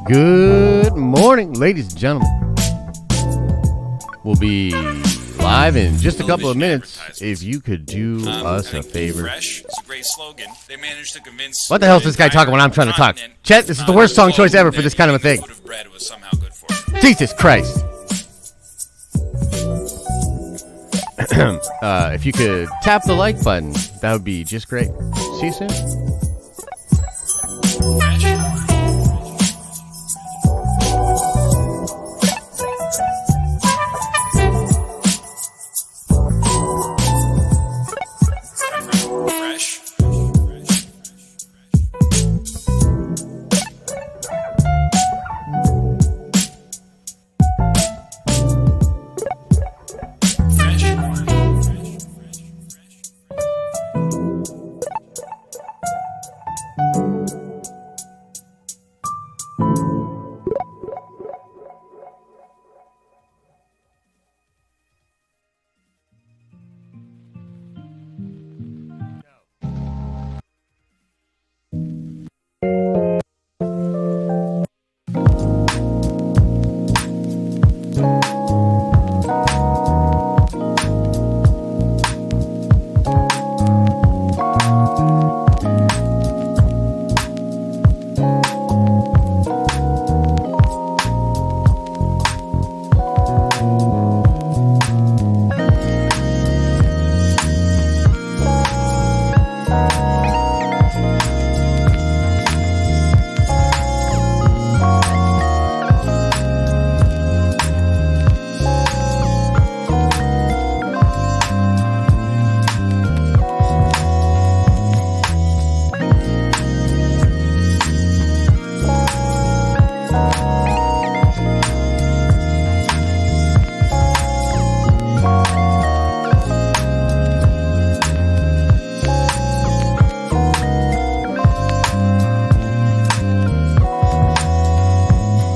Good morning, ladies and gentlemen. We'll be live in just a couple of minutes. If you could do us a favor. Fresh. It's a great slogan. They managed to convince. What the hell is this guy talking when I'm trying to talk? Chet, this is the worst song choice ever for this kind of a thing. Jesus Christ. If you could tap the like button, that would be just great. See you soon.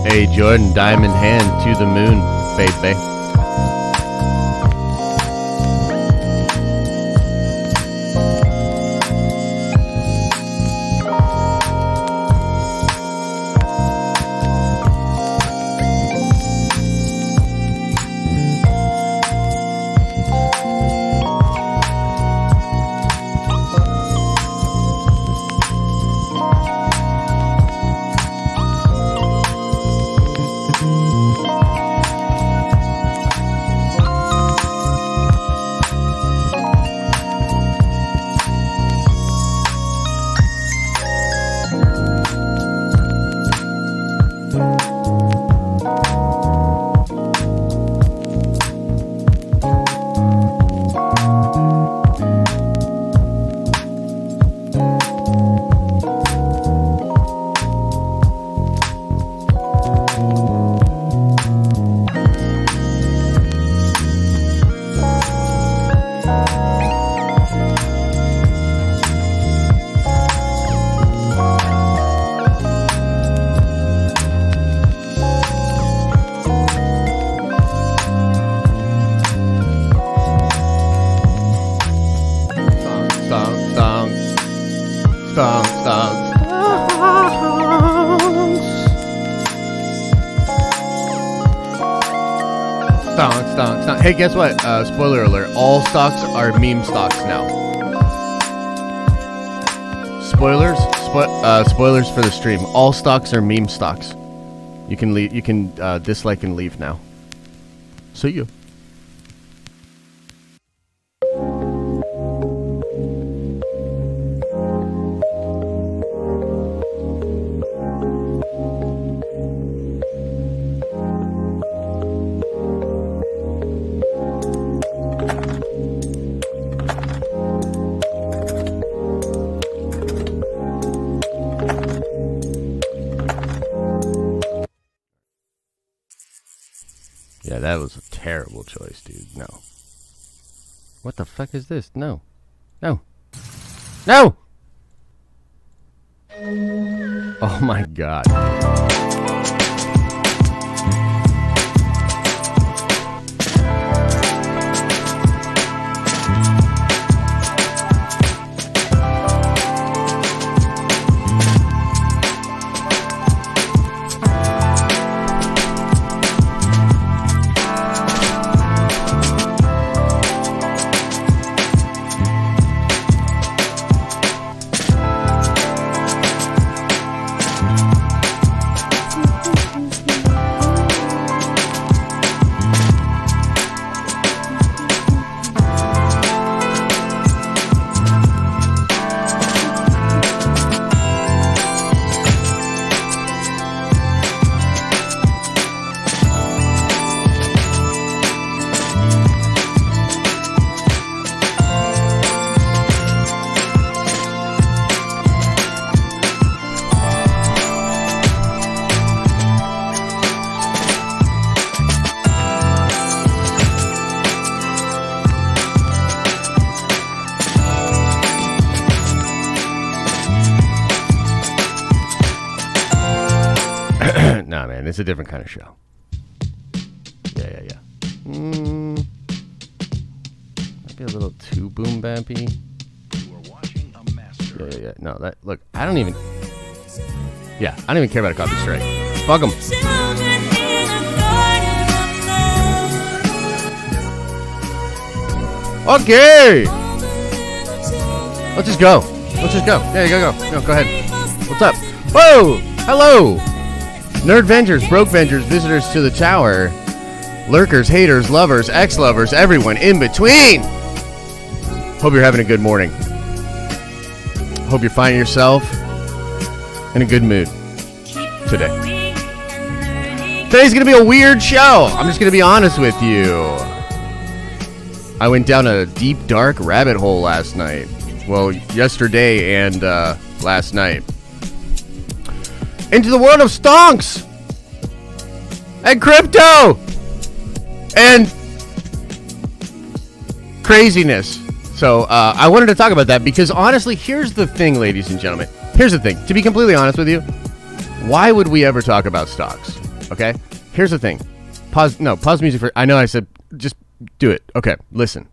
Hey, Jordan, diamond hand to the moon, baby. Stonks. Hey, guess what? Spoiler alert. All stocks are meme stocks now. Spoilers for the stream. All stocks are meme stocks. You can leave. You can dislike and leave now. See you. Yeah, that was a terrible choice, dude. No. What the fuck is this? No. No. No! Oh my god. Nah, man, it's a different kind of show. Yeah. Might be a little too boom bappy. You are watching a master. Yeah. No, that look. I don't even care about a copy strike. Fuck them. Okay. Let's just go. Yeah, go. No, go ahead. What's up? Whoa! Hello! Nerd Vengers, Broke Vengers, visitors to the tower, lurkers, haters, lovers, ex-lovers, everyone in between! Hope you're having a good morning. Hope you're finding yourself in a good mood today. Today's gonna be a weird show. I'm just gonna be honest with you. I went down a deep, dark rabbit hole last night. Well, yesterday and last night. Into the world of stonks and crypto and craziness. So I wanted to talk about that because honestly, here's the thing, ladies and gentlemen. Here's the thing. To be completely honest with you, why would we ever talk about stocks? Okay? Here's the thing. Pause music for... I know I said just do it. Okay, listen.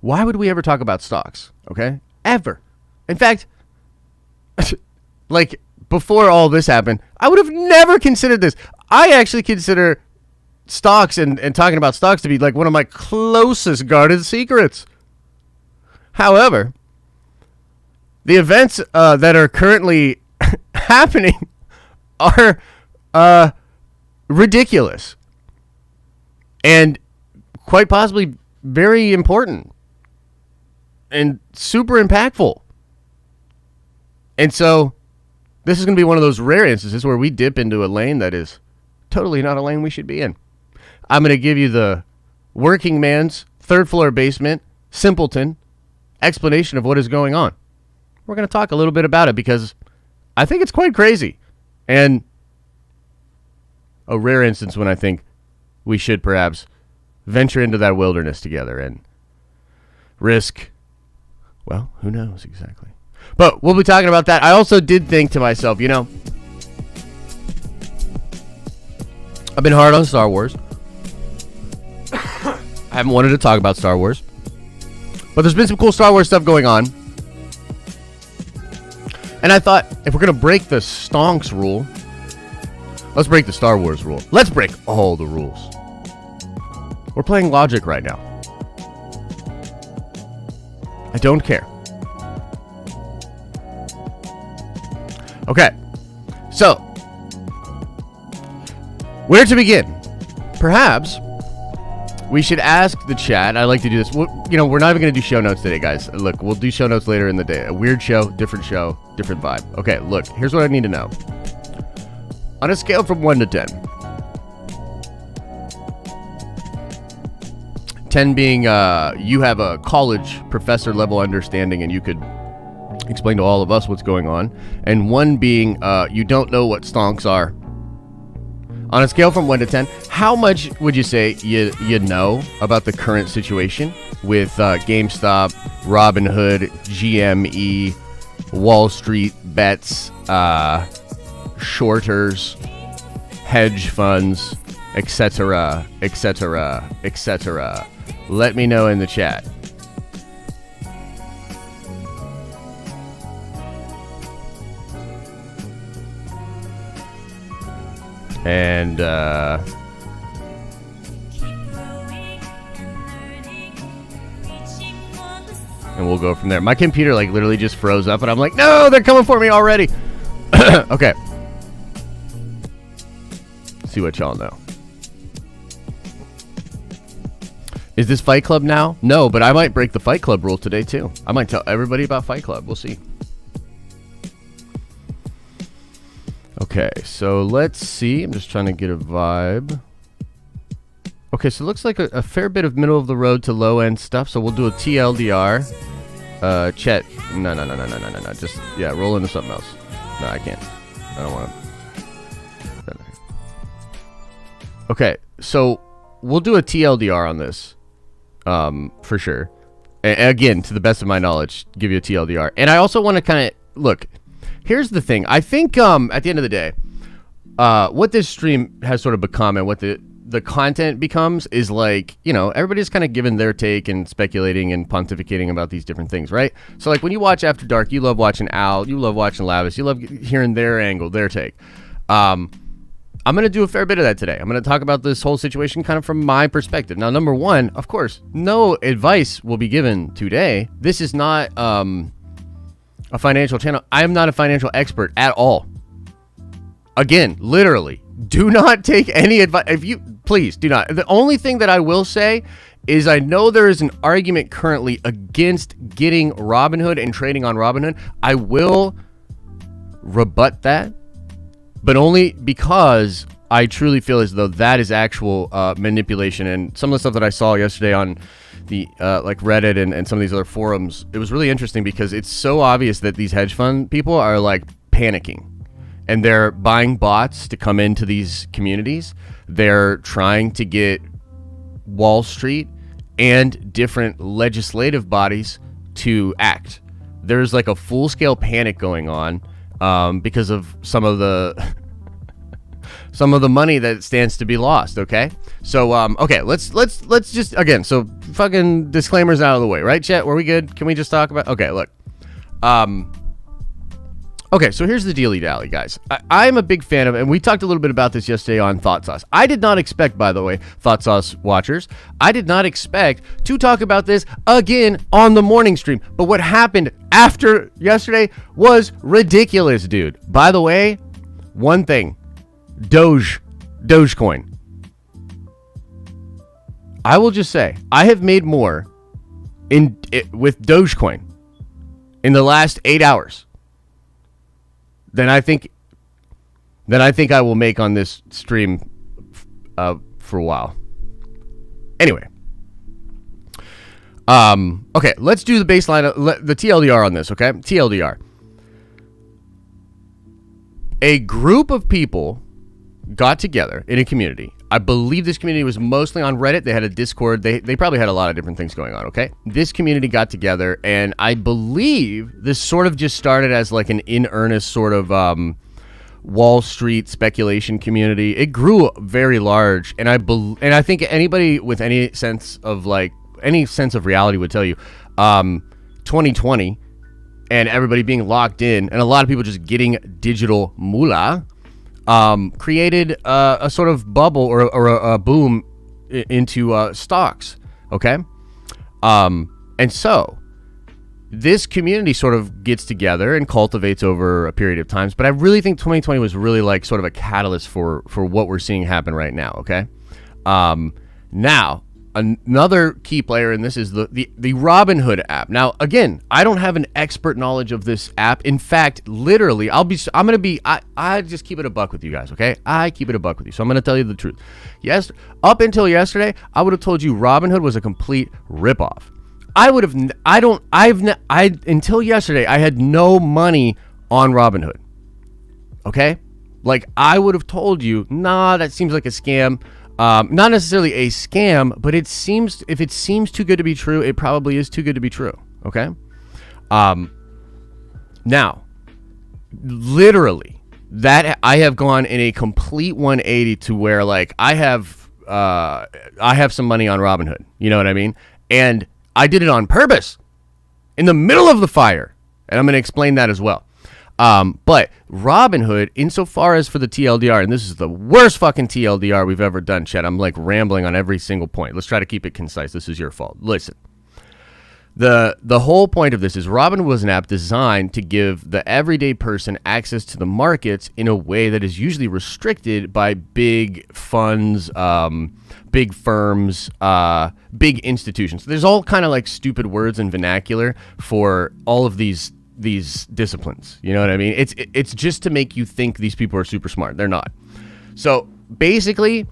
Why would we ever talk about stocks? Okay? Ever. In fact, like... before all this happened, I would have never considered this. I actually consider stocks and talking about stocks to be like one of my closest guarded secrets. However, the events that are currently happening are ridiculous and quite possibly very important and super impactful. And so... this is going to be one of those rare instances where we dip into a lane that is totally not a lane we should be in. I'm going to give you the working man's third floor basement simpleton explanation of what is going on. We're going to talk a little bit about it because I think it's quite crazy and a rare instance when I think we should perhaps venture into that wilderness together and risk, well, who knows exactly. But we'll be talking about that. I also did think to myself, I've been hard on Star Wars. I haven't wanted to talk about Star Wars. But there's been some cool Star Wars stuff going on. And I thought, if we're going to break the Stonks rule, let's break the Star Wars rule. Let's break all the rules. We're playing logic right now. I don't care. Okay. So, where to begin? Perhaps we should ask the chat. I like to do this. We're not even going to do show notes today, guys. Look, we'll do show notes later in the day. A weird show, different vibe. Okay, look, here's what I need to know. On a scale from 1 to 10, 10 being you have a college professor level understanding and you could explain to all of us what's going on, and 1 being you don't know what stonks are. On a scale from 1 to 10, how much would you say you know about the current situation with GameStop, Robinhood, GME, Wall Street bets, shorters, hedge funds, etc., etc., etc.? Let me know in the chat. And we'll go from there. My computer like literally just froze up and I'm like, no, they're coming for me already. Okay. See what y'all know. Is this Fight Club now? No, but I might break the Fight Club rule today too. I might tell everybody about Fight Club. We'll see. Okay, so let's see. I'm just trying to get a vibe. Okay, so it looks like a fair bit of middle of the road to low end stuff. So we'll do a TLDR. Chet. No. Just, yeah, roll into something else. No, I can't. I don't want to. Okay, so we'll do a TLDR on this. For sure. Again, to the best of my knowledge, give you a TLDR. And I also want to kind of look. Here's the thing. I think at the end of the day, what this stream has sort of become and what the content becomes is like, everybody's kind of giving their take and speculating and pontificating about these different things, right? So like when you watch After Dark, you love watching Al, you love watching Lavis, you love hearing their angle, their take. I'm going to do a fair bit of that today. I'm going to talk about this whole situation kind of from my perspective. Now, number one, of course, no advice will be given today. This is not a financial channel. I am not a financial expert at all. Again, literally, do not take any advice. Please do not. The only thing that I will say is I know there is an argument currently against getting Robinhood and trading on Robinhood. I will rebut that, but only because I truly feel as though that is actual manipulation. And some of the stuff that I saw yesterday on the like Reddit and some of these other forums, it was really interesting because it's so obvious that these hedge fund people are like panicking and they're buying bots to come into these communities. They're trying to get Wall Street and different legislative bodies to act. There's like a full-scale panic going on because of some of the money that stands to be lost. Okay, so okay, let's just again. So fucking disclaimers out of the way, right, chat? Were we good? Can we just talk about? Okay, look. Okay, so here's the dealy dally, guys. I'm a big fan of, and we talked a little bit about this yesterday on Thought Sauce. I did not expect, by the way, Thought Sauce watchers, I did not expect to talk about this again on the morning stream. But what happened after yesterday was ridiculous, dude. By the way, one thing, Dogecoin. I will just say, I have made more with Dogecoin in the last 8 hours than I think I will make on this stream for a while. Anyway, okay, let's do the baseline, the TLDR on this. Okay, TLDR. A group of people got together in a community. I believe this community was mostly on Reddit. They had a Discord. They probably had a lot of different things going on, okay? This community got together, and I believe this sort of just started as like an in-earnest sort of Wall Street speculation community. It grew very large, and I think anybody with any sense of reality would tell you 2020 and everybody being locked in and a lot of people just getting digital moolah created a sort of bubble or a boom into stocks. Okay. And so this community sort of gets together and cultivates over a period of times. But I really think 2020 was really like sort of a catalyst for what we're seeing happen right now. Okay. Now, another key player in this is the Robinhood app. Now, again, I don't have an expert knowledge of this app. In fact, literally, I just keep it a buck with you guys, okay? I keep it a buck with you. So I'm going to tell you the truth. Yes, up until yesterday, I would have told you Robinhood was a complete ripoff. Until yesterday, I had no money on Robinhood. Okay? Like, I would have told you, nah, that seems like a scam. Not necessarily a scam, but if it seems too good to be true, it probably is too good to be true. Okay. Now, literally, that I have gone in a complete 180 to where like I have some money on Robinhood. You know what I mean? And I did it on purpose in the middle of the fire, and I'm going to explain that as well. But Robinhood, insofar as for the TLDR, and this is the worst fucking TLDR we've ever done, Chet. I'm like rambling on every single point. Let's try to keep it concise. This is your fault. Listen, the whole point of this is Robinhood was an app designed to give the everyday person access to the markets in a way that is usually restricted by big funds, big firms, big institutions. There's all kind of like stupid words and vernacular for all of these disciplines. You know what I mean? It's just to make you think these people are super smart. They're not. So basically,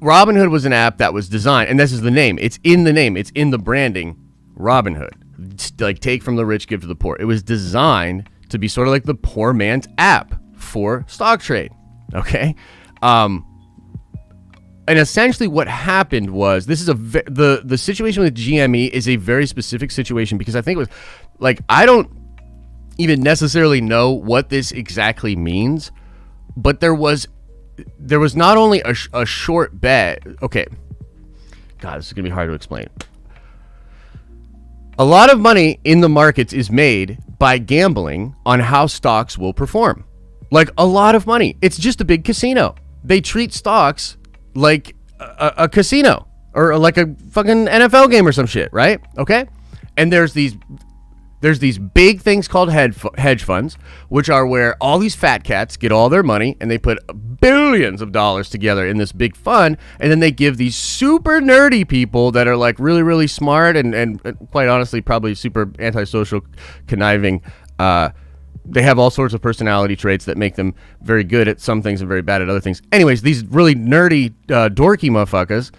Robinhood was an app that was designed, and this is the name. It's in the name. It's in the branding. Robinhood. It's like take from the rich, give to the poor. It was designed to be sort of like the poor man's app for stock trade. Okay. And essentially what happened was this is the situation with GME is a very specific situation because I think it was like, I don't even necessarily know what this exactly means, but there was not only a short bet. Okay. God, this is going to be hard to explain. A lot of money in the markets is made by gambling on how stocks will perform. Like a lot of money. It's just a big casino. They treat stocks like a casino or like a fucking NFL game or some shit, right? Okay. And there's these big things called hedge funds, which are where all these fat cats get all their money and they put billions of dollars together in this big fund. And then they give these super nerdy people that are like really, really smart and quite honestly, probably super antisocial, conniving. They have all sorts of personality traits that make them very good at some things and very bad at other things. Anyways, these really nerdy, dorky motherfuckers.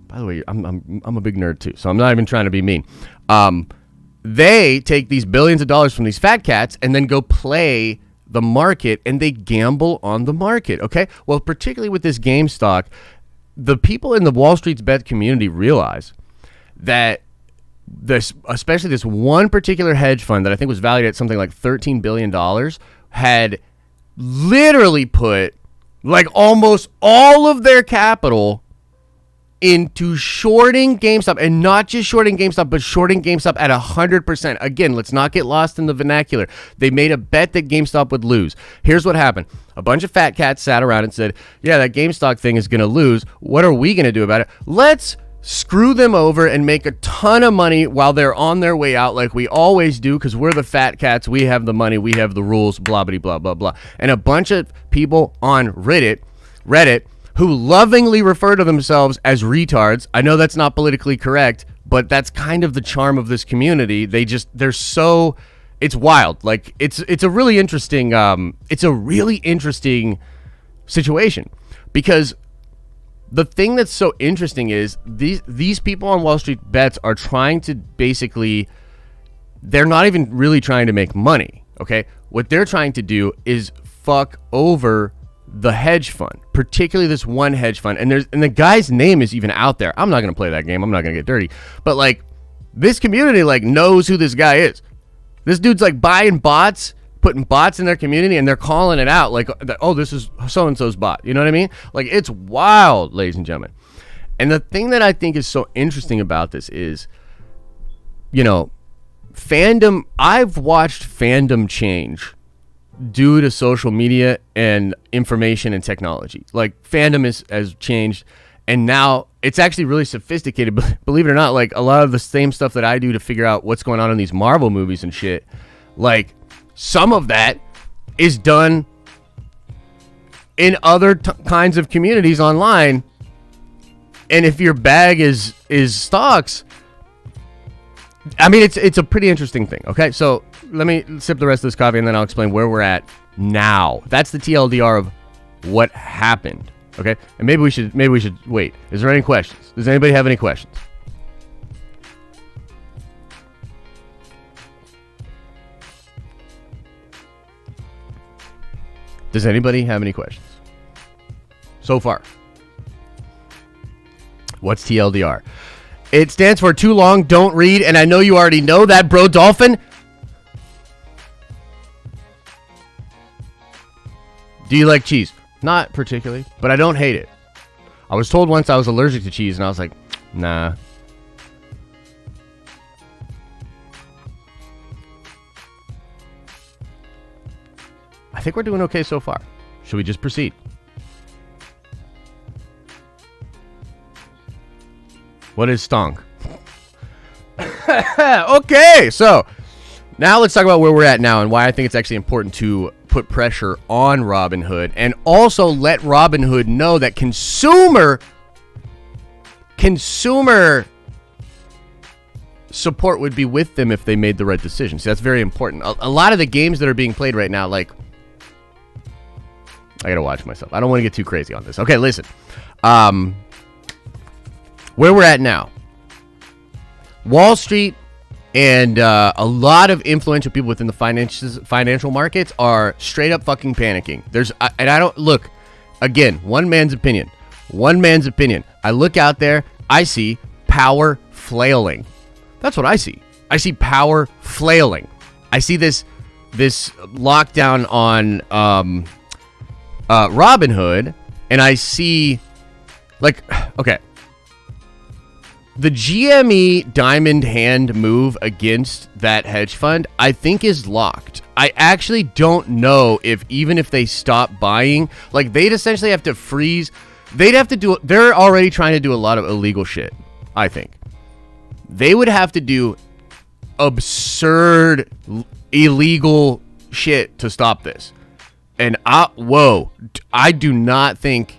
By the way, I'm a big nerd too, so I'm not even trying to be mean. They take these billions of dollars from these fat cats and then go play the market and they gamble on the market. Okay. Well, particularly with this GameStop, the people in the Wall Street's bet community realize that especially this one particular hedge fund that I think was valued at something like $13 billion had literally put like almost all of their capital into shorting GameStop, and not just shorting GameStop, but shorting GameStop at 100%. Again, let's not get lost in the vernacular. They made a bet that GameStop would lose. Here's what happened. A bunch of fat cats sat around and said, yeah, that GameStop thing is going to lose. What are we going to do about it? Let's screw them over and make a ton of money while they're on their way out, like we always do, because we're the fat cats. We have the money. We have the rules, blah, blah, blah, blah, blah. And a bunch of people on Reddit, who lovingly refer to themselves as retards. I know that's not politically correct, but that's kind of the charm of this community. They're so, it's wild. Like it's a really interesting situation, because the thing that's so interesting is these people on Wall Street bets are trying to basically, they're not even really trying to make money. Okay. What they're trying to do is fuck over the hedge fund, particularly this one hedge fund, and the guy's name is even out there. I'm not going to play that game. I'm not going to get dirty, but like this community like knows who this guy is. This dude's like buying bots, putting bots in their community, and they're calling it out like, oh, this is so-and-so's bot. You know what I mean? Like it's wild, ladies and gentlemen. And the thing that I think is so interesting about this is, you know, fandom. I've watched fandom change due to social media and information and technology. Like fandom has changed, And now it's actually really sophisticated. Believe it or not, like a lot of the same stuff that I do to figure out what's going on in these Marvel movies and shit, like some of that is done in other kinds of communities online. And if your bag is stocks, I mean, it's a pretty interesting thing. Okay, so let me sip the rest of this coffee and then I'll explain where we're at now. That's the TLDR of what happened. Okay, and maybe we should wait. Is there any questions? Does anybody have any questions? Does anybody have any questions so far? What's TLDR? It stands for too long, don't read, and I know you already know that, bro dolphin. Do you like cheese? Not particularly, but I don't hate it. I was told once I was allergic to cheese, and I was like, nah. I think we're doing okay so far. Should we just proceed? What is stonk? Okay, so now let's talk about where we're at now and why I think it's actually important to put pressure on Robinhood and also let Robinhood know that consumer support would be with them if they made the right decision. So that's very important. A lot of the games that are being played right now, like, I gotta watch myself. I don't want to get too crazy on this. Okay, listen. Where we're at now, Wall Street and a lot of influential people within the financial markets are straight up fucking panicking. And I don't look, again, one man's opinion. I look out there, I see power flailing. That's what I see. I see power flailing. I see this lockdown on Robinhood, and I see, like, okay, the GME diamond hand move against that hedge fund, I think, is locked. I actually don't know if even if they stop buying, like, they'd essentially have to freeze. They'd have to do, they're already trying to do a lot of illegal shit, I think. They would have to do absurd, illegal shit to stop this. And I do not think,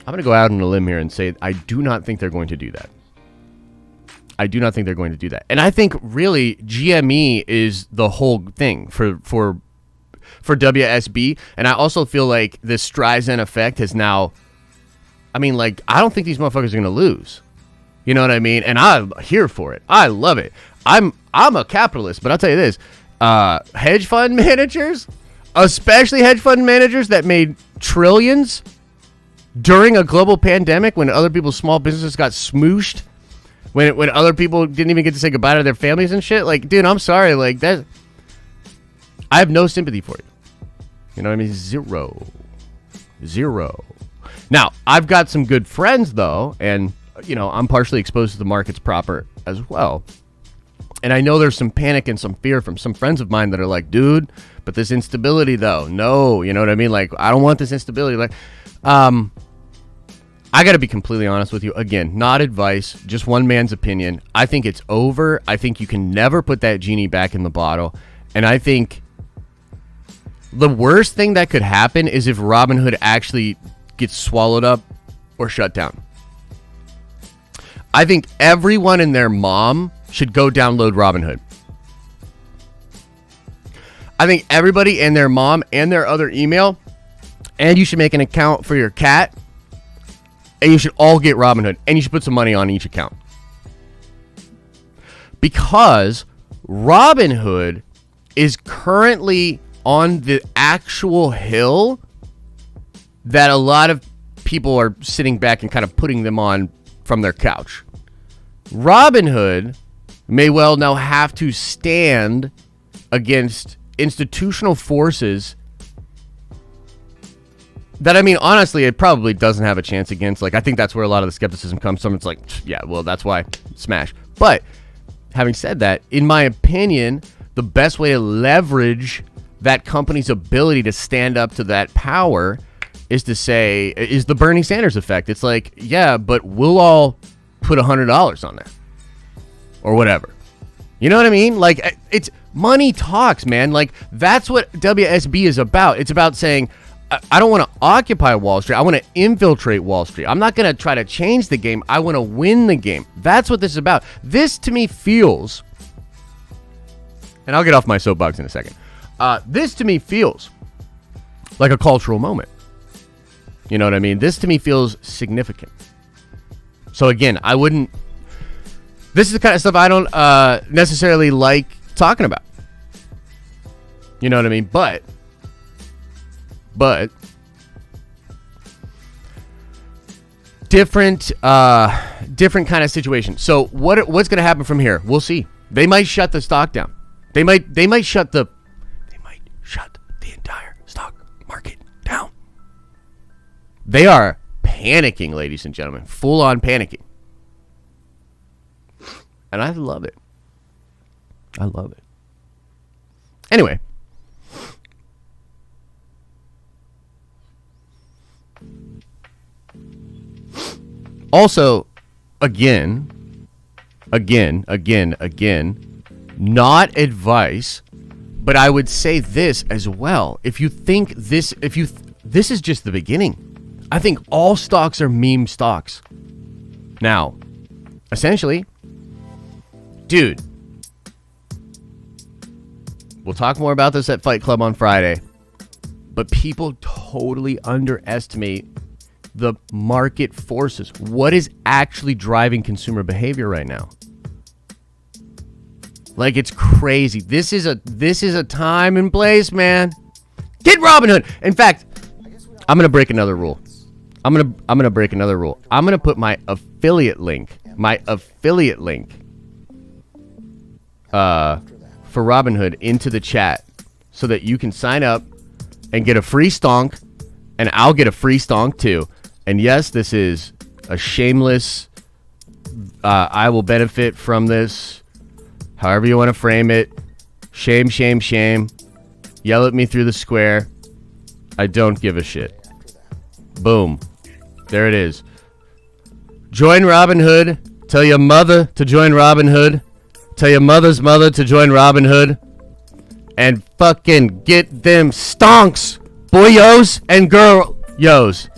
I'm going to go out on a limb here and say I do not think they're going to do that. And I think really GME is the whole thing for WSB. And I also feel like this Streisand effect has now, I mean, like, I don't think these motherfuckers are going to lose. You know what I mean? And I'm here for it. I love it. I'm a capitalist, but I'll tell you this. Hedge fund managers, especially hedge fund managers that made trillions during a global pandemic when other people's small businesses got smooshed, when other people didn't even get to say goodbye to their families and shit. Like, dude, I'm sorry. Like, that, I have no sympathy for you. You know what I mean? Zero. Now, I've got some good friends, though, and, you know, I'm partially exposed to the markets proper as well. And I know there's some panic and some fear from some friends of mine that are like, dude, but this instability, though, no, you know what I mean? Like, I don't want this instability. Like, I got to be completely honest with you. Again, not advice, just one man's opinion. I think it's over. I think you can never put that genie back in the bottle. And I think the worst thing that could happen is if Robinhood actually gets swallowed up or shut down. I think everyone and their mom should go download Robinhood. I think everybody and their mom and their other email, and you should make an account for your cat, and you should all get Robinhood, and you should put some money on each account. Because Robinhood is currently on the actual hill that a lot of people are sitting back and kind of putting them on from their couch. Robinhood may well now have to stand against institutional forces that, I mean, honestly, it probably doesn't have a chance against. Like, I think that's where a lot of the skepticism comes from. It's like, yeah, well, that's why smash. But having said that, in my opinion, the best way to leverage that company's ability to stand up to that power is to say, is the Bernie Sanders effect. It's like, yeah, but we'll all put $100 on there or whatever. You know what I mean? Like, it's money talks, man. Like, that's what WSB is about. It's about saying, I don't want to occupy Wall Street. I want to infiltrate Wall Street. I'm not going to try to change the game. I want to win the game. That's what this is about. This, to me, feels, and I'll get off my soapbox in a second. This, to me, feels like a cultural moment. You know what I mean? This, to me, feels significant. So, again, this is the kind of stuff I don't necessarily like talking about. You know what I mean? But different kind of situation. So what's going to happen from here? We'll see. They might shut the stock down. They might shut the entire stock market down. They are panicking, ladies and gentlemen, full on panicking. And I love it. I love it. Anyway, also, again, not advice, but I would say this as well. If you think this is just the beginning. I think all stocks are meme stocks. Now, essentially, dude, we'll talk more about this at Fight Club on Friday, but people totally underestimate the market forces. What is actually driving consumer behavior right now? Like, it's crazy. This is a time and place, man. Get Robinhood. In fact, I'm gonna break another rule. I'm gonna break another rule. I'm gonna put my affiliate link for Robinhood into the chat so that you can sign up and get a free stonk, and I'll get a free stonk too. And yes, this is a shameless, I will benefit from this, however you want to frame it. Shame, shame, shame. Yell at me through the square. I don't give a shit. Boom. There it is. Join Robinhood. Tell your mother to join Robinhood. Tell your mother's mother to join Robinhood. And fucking get them stonks, boyos and girl-yos.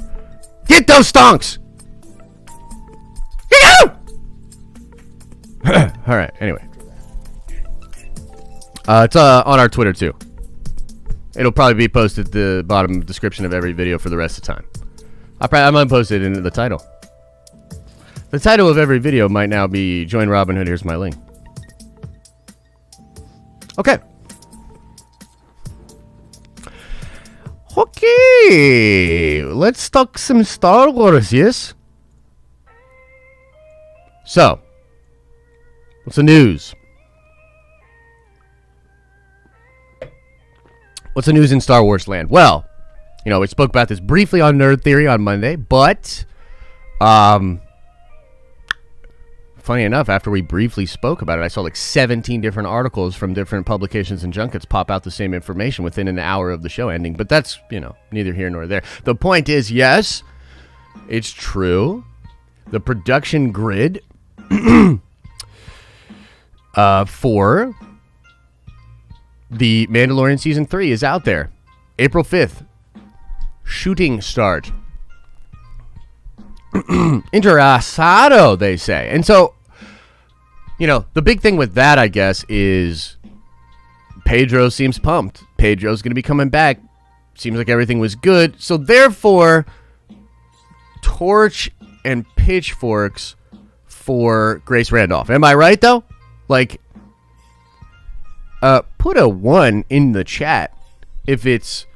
Get those stonks! All right, anyway. It's on our Twitter, too. It'll probably be posted at the bottom description of every video for the rest of the time. I might post it in the title. The title of every video might now be Join Robinhood, here's my link. Okay. Okay, let's talk some Star Wars, yes? So, what's the news? What's the news in Star Wars land? Well, you know, we spoke about this briefly on Nerd Theory on Monday, but funny enough, after we briefly spoke about it, I saw like 17 different articles from different publications and junkets pop out the same information within an hour of the show ending. But that's, you know, neither here nor there. The point is, yes, it's true. The production grid for the Mandalorian Season 3 is out there. April 5th. Shooting start. Interesado, they say. And so, you know, the big thing with that, I guess, is Pedro seems pumped. Pedro's going to be coming back. Seems like everything was good. So, therefore, torch and pitchforks for Grace Randolph. Am I right, though? Like, put a 1 in the chat if it's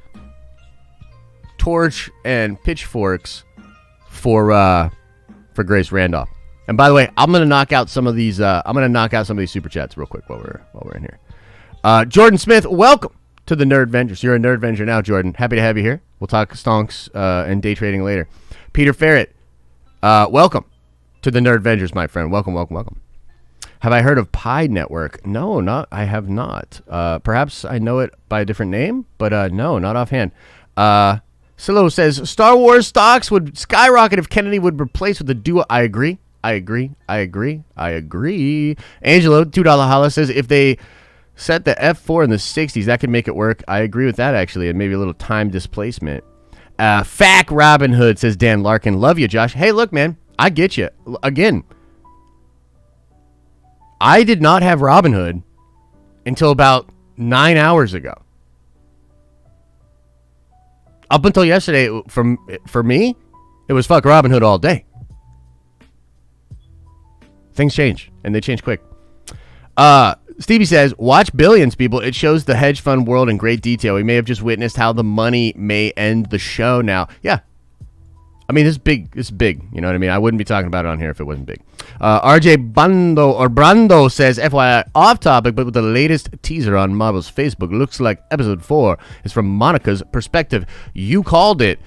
torch and pitchforks for Grace Randolph. And by the way, I'm gonna knock out some of these. Super chats real quick while we're in here. Jordan Smith, welcome to the Nerd Vengers. You're a Nerd Venger now, Jordan. Happy to have you here. We'll talk stonks and day trading later. Peter Ferret, welcome to the Nerd Vengers, my friend. Welcome. Have I heard of Pi Network? No, I have not. Perhaps I know it by a different name, but no, not offhand. Silo says, Star Wars stocks would skyrocket if Kennedy would replace with the duo. I agree. Angelo, $2 holla says, if they set the F4 in the 60s, that could make it work. I agree with that, actually, and maybe a little time displacement. Fack Robinhood says, Dan Larkin. Love you, Josh. Hey, look, man, I get you. Again, I did not have Robinhood until about 9 hours ago. Up until yesterday, for me, it was fuck Robinhood all day. Things change, and they change quick. Stevie says, watch Billions, people. It shows the hedge fund world in great detail. We may have just witnessed how the money may end the show now. Yeah. I mean, it's big. It's big. You know what I mean? I wouldn't be talking about it on here if it wasn't big. RJ Brando says, FYI, off topic, but with the latest teaser on Marvel's Facebook, looks like episode 4 is from Monica's perspective. You called it.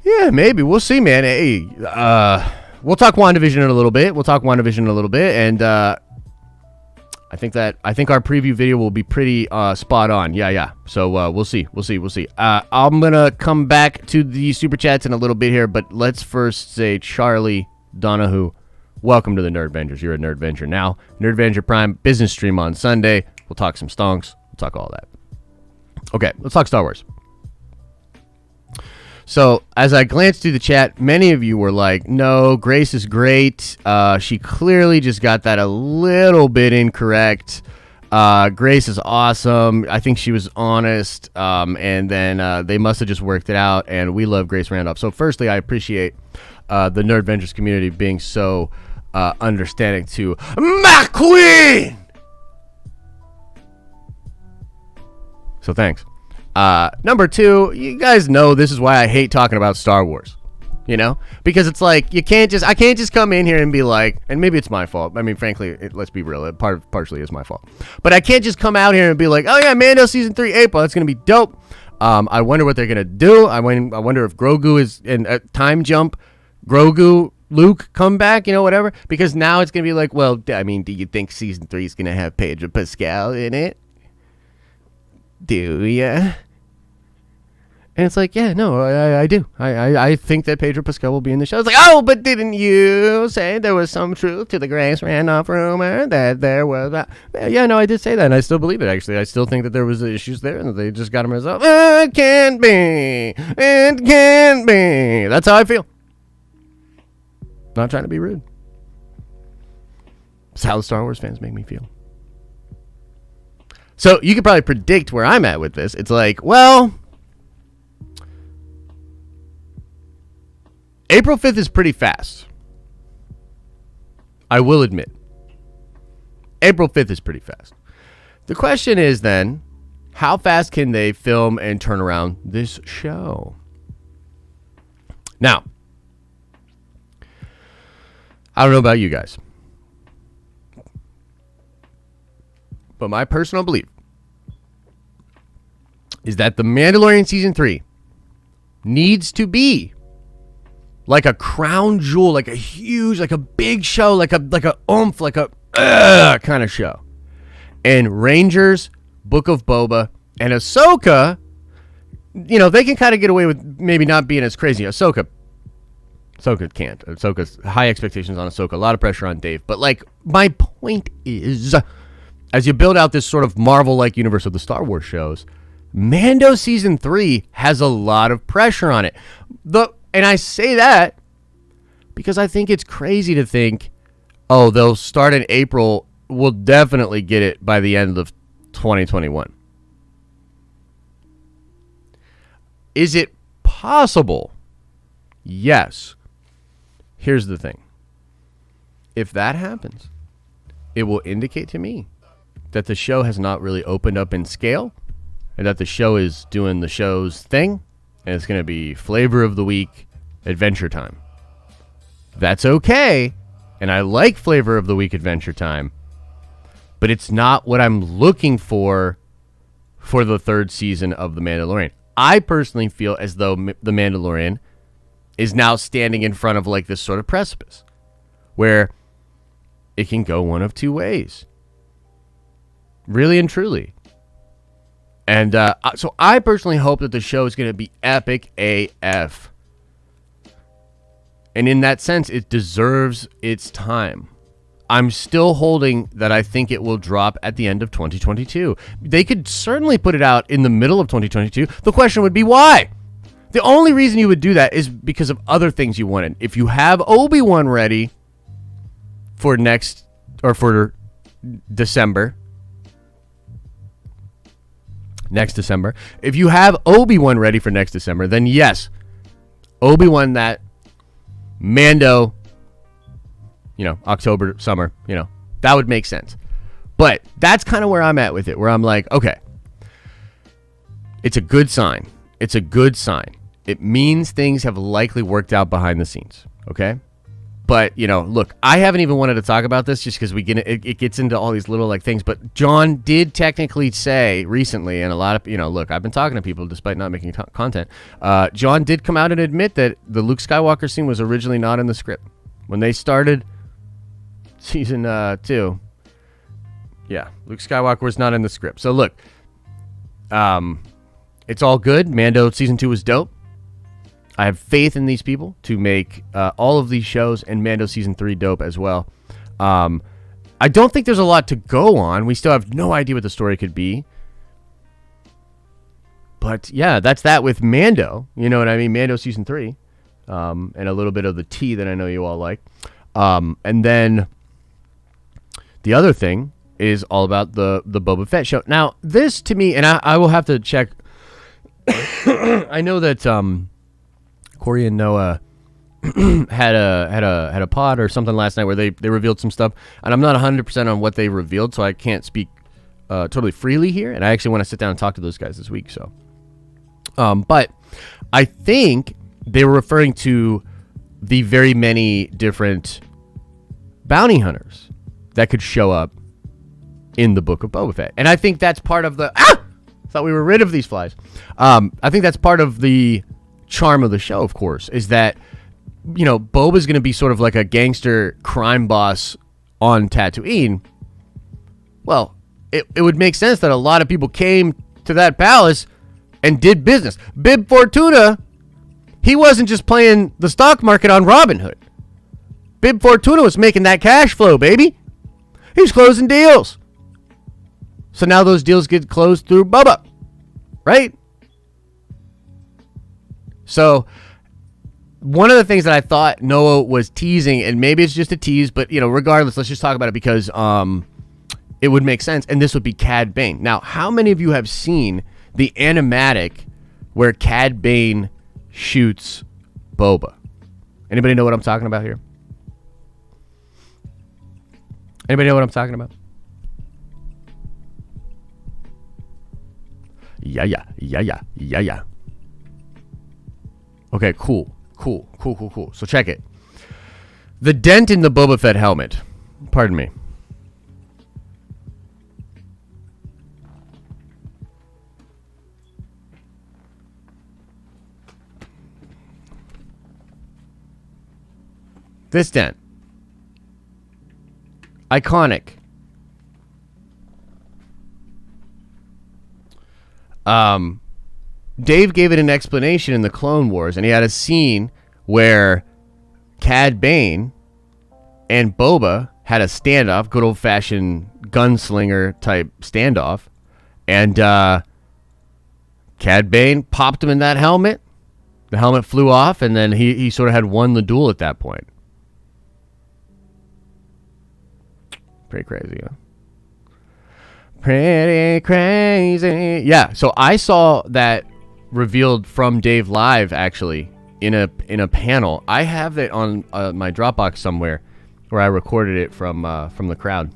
Yeah, maybe. We'll see, man. Hey, we'll talk WandaVision in a little bit. And I think our preview video will be pretty spot on. Yeah. So we'll see. I'm gonna come back to the super chats in a little bit here, but let's first say Charlie Donahue, welcome to the Nerdvengers. You're a Nerdvenger now. Nerdvenger Prime business stream on Sunday. We'll talk some stonks. We'll talk all that. Okay, let's talk Star Wars. So, as I glanced through the chat, many of you were like, no, Grace is great. She clearly just got that a little bit incorrect. Grace is awesome. I think she was honest. And then they must have just worked it out. And we love Grace Randolph. So, firstly, I appreciate the Nerdvengers community being so understanding to my queen. So, thanks. Number 2, you guys know this is why I hate talking about Star Wars, you know, because it's like, I can't just come in here and be like, and maybe it's my fault. I mean, frankly, let's be real. It partially is my fault, but I can't just come out here and be like, oh yeah, Mando season 3, April. That's going to be dope. I wonder what they're going to do. I wonder if Grogu is in a time jump, Luke come back, you know, whatever, because now it's going to be like, well, I mean, do you think season 3 is going to have Pedro Pascal in it? Do ya? And it's like, yeah, no, I do. I think that Pedro Pascal will be in the show. It's like, oh, but didn't you say there was some truth to the Grace Randolph rumor that there was? Yeah, no, I did say that, and I still believe it, actually. I still think that there was issues there, and that they just got them resolved. It can't be. That's how I feel. Not trying to be rude. It's how the Star Wars fans make me feel. So you could probably predict where I'm at with this. It's like, well, April 5th is pretty fast. I will admit. April 5th is pretty fast. The question is then, how fast can they film and turn around this show? Now, I don't know about you guys, but my personal belief is that The Mandalorian Season 3 needs to be like a crown jewel, like a huge, like a big show, like a oomph, like a kind of show. And Rangers, Book of Boba, and Ahsoka, you know, they can kind of get away with maybe not being as crazy. Ahsoka can't. Ahsoka's high expectations on Ahsoka, a lot of pressure on Dave. But like, my point is, as you build out this sort of Marvel-like universe of the Star Wars shows, Mando Season 3 has a lot of pressure on it. And I say that because I think it's crazy to think, oh, they'll start in April. We'll definitely get it by the end of 2021. Is it possible? Yes. Here's the thing. If that happens, it will indicate to me that the show has not really opened up in scale, and that the show is doing the show's thing, and it's going to be flavor of the week, Adventure Time. That's okay, and I like flavor of the week, Adventure Time, but it's not what I'm looking for the third season of The Mandalorian. I personally feel as though The Mandalorian is now standing in front of like this sort of precipice where it can go one of two ways. Really and truly. And so I personally hope that the show is going to be epic AF. And in that sense, it deserves its time. I'm still holding that I think it will drop at the end of 2022. They could certainly put it out in the middle of 2022. The question would be why? The only reason you would do that is because of other things you wanted. If you have Obi-Wan ready for December, next December, if you have Obi-Wan ready for next December, then yes, Obi-Wan, that Mando, October, summer, that would make sense. But that's kind of where I'm at with it, where I'm like, okay, it's a good sign. It's a good sign. It means things have likely worked out behind the scenes, okay? But, look, I haven't even wanted to talk about this just because it gets into all these little things. But John did technically say recently, and a lot of, look, I've been talking to people despite not making content. John did come out and admit that the Luke Skywalker scene was originally not in the script. When they started season 2, yeah, Luke Skywalker was not in the script. So look, it's all good. Mando season 2 was dope. I have faith in these people to make all of these shows and Mando season 3 dope as well. I don't think there's a lot to go on. We still have no idea what the story could be. But yeah, that's that with Mando. You know what I mean? Mando season 3. And a little bit of the tea that I know you all like. And then the other thing is all about the Boba Fett show. Now, this to me, and I will have to check. I know that Corey and Noah had a pod or something last night where they revealed some stuff, and I'm not 100% on what they revealed, so I can't speak totally freely here. And I actually want to sit down and talk to those guys this week. So, but I think they were referring to the very many different bounty hunters that could show up in the book of Boba Fett, and I think that's part of the. Thought we were rid of these flies. I think that's part of the charm of the show, of course, is that, Boba's going to be sort of like a gangster crime boss on Tatooine. Well, it would make sense that a lot of people came to that palace and did business. Bib Fortuna, he wasn't just playing the stock market on Robinhood. Bib Fortuna was making that cash flow, baby. He was closing deals. So now those deals get closed through Boba, right? So one of the things that I thought Noah was teasing, and maybe it's just a tease, but regardless, let's just talk about it because it would make sense, and this would be Cad Bane. Now, how many of you have seen the animatic where Cad Bane shoots Boba? Anybody know what I'm talking about here? Anybody know what I'm talking about? Yeah. Okay, cool. So check it. The dent in the Boba Fett helmet. Pardon me. This dent. Iconic. Dave gave it an explanation in the Clone Wars, and he had a scene where Cad Bane and Boba had a standoff, good old-fashioned gunslinger type standoff, and Cad Bane popped him in that helmet. The helmet flew off, and then he sort of had won the duel at that point. Pretty crazy, huh? Pretty crazy. Yeah, so I saw that revealed from Dave live, actually, in a panel. I have it on my Dropbox somewhere where I recorded it from the crowd.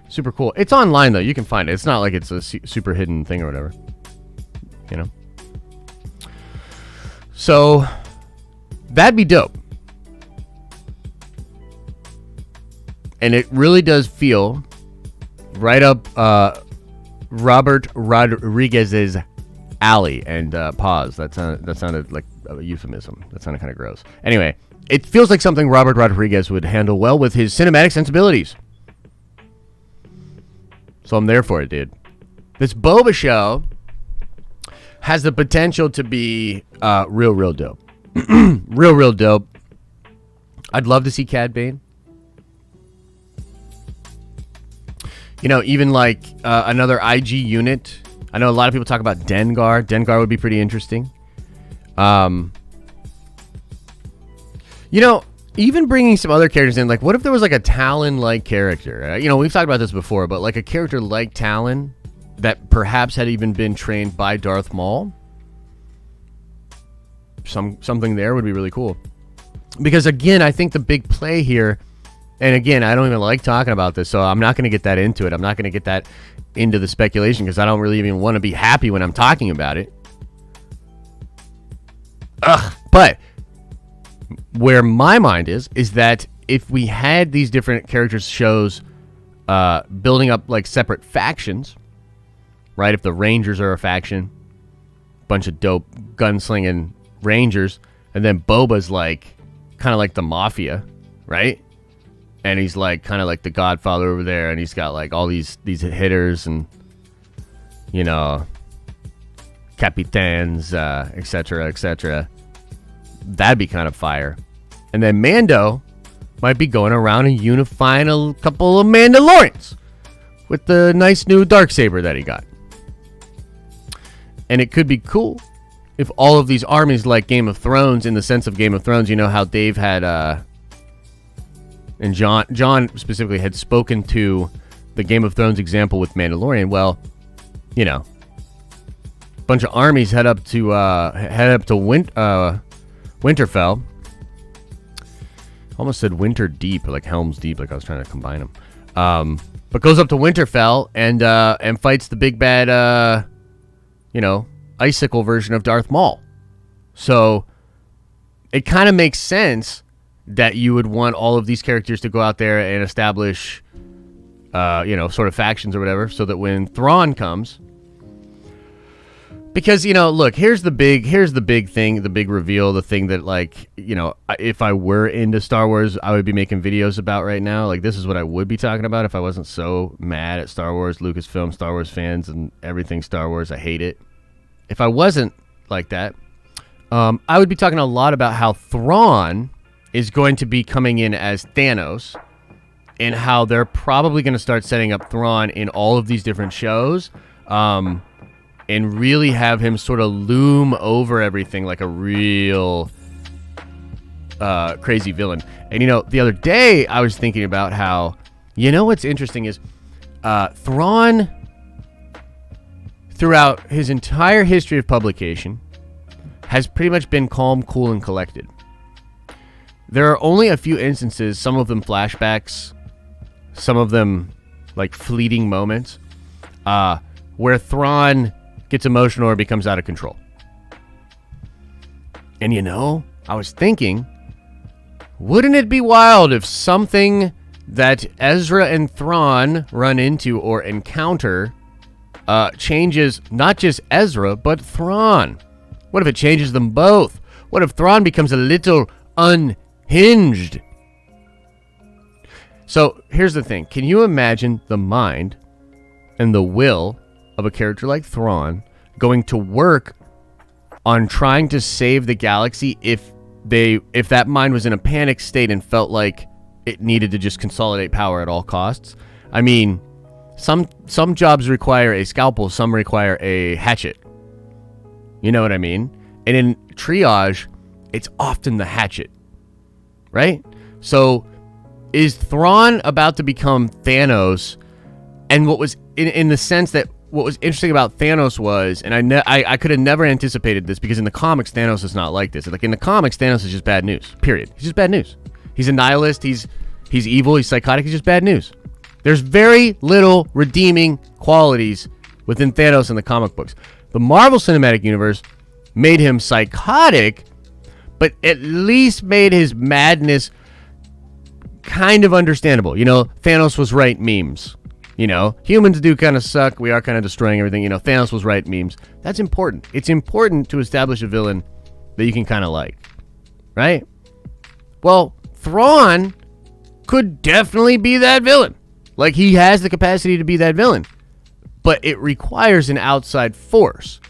Super cool. It's online, though. You can find it. It's not like it's a super hidden thing or whatever. So, that'd be dope. And it really does feel right up Robert Rodriguez's alley. And pause. That sounded like a euphemism. That sounded kind of gross. Anyway, it feels like something Robert Rodriguez would handle well with his cinematic sensibilities. So I'm there for it, dude. This Boba show has the potential to be real dope. real dope. I'd love to see Cad Bane. You know, even like another IG unit. I know a lot of people talk about Dengar. Dengar would be pretty interesting. You know, even bringing some other characters in, like what if there was like a Talon-like character? You know, we've talked about this before, but like a character like Talon that perhaps had even been trained by Darth Maul. Something there would be really cool. Because again, I think the big play here, and again, I don't even like talking about this, so I'm not going to get that into it. I'm not going to get that into the speculation because I don't really even want to be happy when I'm talking about it. But where my mind is that if we had these different characters shows building up like separate factions, right? If the Rangers are a faction, bunch of dope gunslinging Rangers, and then Boba's like kind of like the mafia, right? And he's like kind of like the Godfather over there, and he's got like all these hitters and, you know, capitans, etc., etc. That'd be kind of fire. And then Mando might be going around and unifying a couple of Mandalorians with the nice new Darksaber that he got. And it could be cool if all of these armies, like Game of Thrones, in the sense of Game of Thrones, you know how Dave had, and John specifically had spoken to the Game of Thrones example with Mandalorian. Well, you know, a bunch of armies head up to Winterfell. Almost said Winter Deep, like Helm's Deep, like I was trying to combine them. But goes up to Winterfell and fights the big bad, you know, icicle version of Darth Maul. So it kind of makes sense that you would want all of these characters to go out there and establish, you know, sort of factions or whatever, so that when Thrawn comes, because, you know, look, here's the big thing, the big reveal, the thing that, like, you know, if I were into Star Wars, I would be making videos about right now. Like, this is what I would be talking about if I wasn't so mad at Star Wars, Lucasfilm, Star Wars fans, and everything Star Wars. I hate it. If I wasn't like that, I would be talking a lot about how Thrawn is going to be coming in as Thanos, and how they're probably going to start setting up Thrawn in all of these different shows, and really have him sort of loom over everything like a real crazy villain. And, you know, the other day I was thinking about how, you know, what's interesting is Thrawn, throughout his entire history of publication, has pretty much been calm, cool, and collected. There are only a few instances, some of them flashbacks, some of them like fleeting moments, where Thrawn gets emotional or becomes out of control. And, you know, I was thinking, wouldn't it be wild if something that Ezra and Thrawn run into or encounter changes not just Ezra, but Thrawn? What if it changes them both? What if Thrawn becomes a little unhinged? So here's the thing. Can you imagine the mind and the will of a character like Thrawn going to work on trying to save the galaxy if that mind was in a panic state and felt like it needed to just consolidate power at all costs? I mean, some jobs require a scalpel, some require a hatchet. You know what I mean? And in triage, it's often the hatchet, right? So is Thrawn about to become Thanos? And what was in the sense that what was interesting about Thanos was, and I could have never anticipated this, because in the comics Thanos is not like this. Like in the comics, Thanos is just bad news. Period. He's just bad news. He's a nihilist. He's evil. He's psychotic. He's just bad news. There's very little redeeming qualities within Thanos in the comic books. The Marvel Cinematic Universe made him psychotic, but at least made his madness kind of understandable. You know, Thanos was right memes. You know, humans do kind of suck. We are kind of destroying everything. You know, Thanos was right memes. That's important. It's important to establish a villain that you can kind of like, right? Well, Thrawn could definitely be that villain. Like, he has the capacity to be that villain. But it requires an outside force.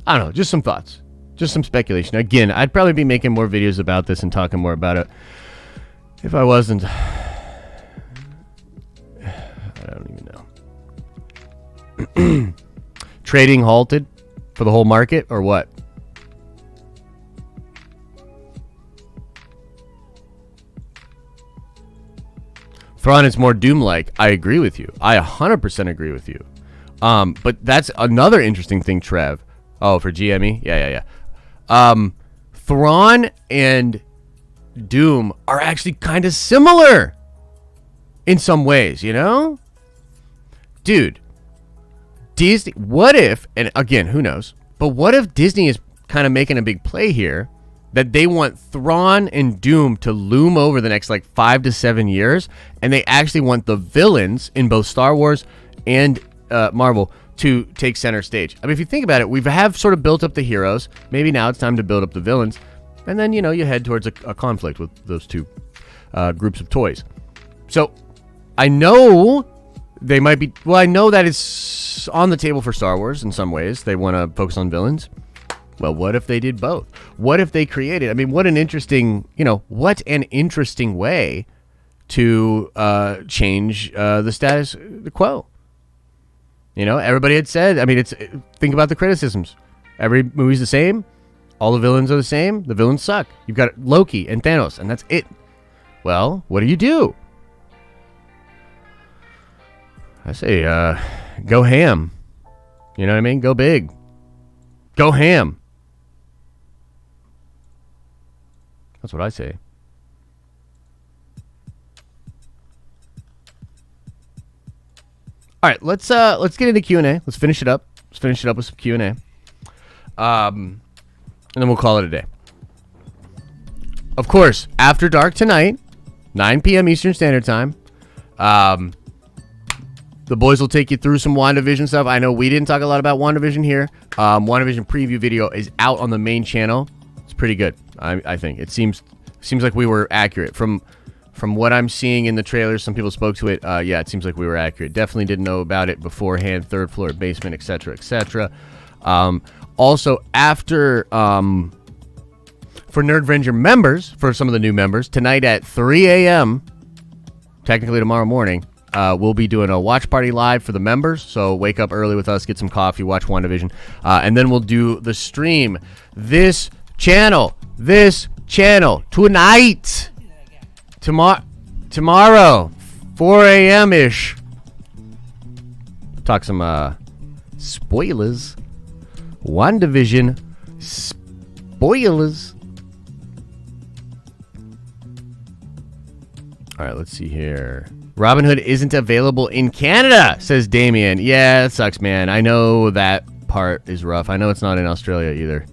I don't know, just some thoughts. Just some speculation. Again, I'd probably be making more videos about this and talking more about it if I wasn't. I don't even know. Trading halted for the whole market or what? Thrawn is more Doom-like. I agree with you. I 100% agree with you. But that's another interesting thing, Trev. Oh, for GME? Yeah. Thrawn and Doom are actually kind of similar in some ways, you know? Dude, Disney, what if, and again, who knows, but what if Disney is kind of making a big play here that they want Thrawn and Doom to loom over the next like 5 to 7 years, and they actually want the villains in both Star Wars and Marvel to take center stage. I mean, if you think about it, we have sort of built up the heroes. Maybe now it's time to build up the villains, and then, you know, you head towards a conflict with those two groups of toys. So I know they might be, well, I know that it's on the table for Star Wars in some ways. They want to focus on villains. Well, what if they did both? What if they created, I mean, what an interesting way to change the status quo. You know, everybody had said, I mean, think about the criticisms. Every movie's the same. All the villains are the same. The villains suck. You've got Loki and Thanos, and that's it. Well, what do? I say, go ham. You know what I mean? Go big. Go ham. That's what I say. All right, let's get into Q&A. Let's finish it up. Let's finish it up with some Q&A. And then we'll call it a day. Of course, after dark tonight, 9 p.m. Eastern Standard Time. The boys will take you through some WandaVision stuff. I know we didn't talk a lot about WandaVision here. WandaVision preview video is out on the main channel. It's pretty good. I think it seems like we were accurate from what I'm seeing in the trailers. Some people spoke to it. Yeah, it seems like we were accurate. Definitely didn't know about it beforehand. Third floor basement, etc., etc. Also, after for Nerdvenger members, for some of the new members, tonight at 3 a.m., technically tomorrow morning, we'll be doing a watch party live for the members. So wake up early with us, get some coffee, watch WandaVision, and then we'll do the stream. This channel tonight, tomorrow, 4 a.m. ish. Talk some spoilers. WandaVision spoilers. All right, let's see here. Robinhood isn't available in Canada, says Damien. Yeah, that sucks, man. I know that part is rough. I know it's not in Australia either.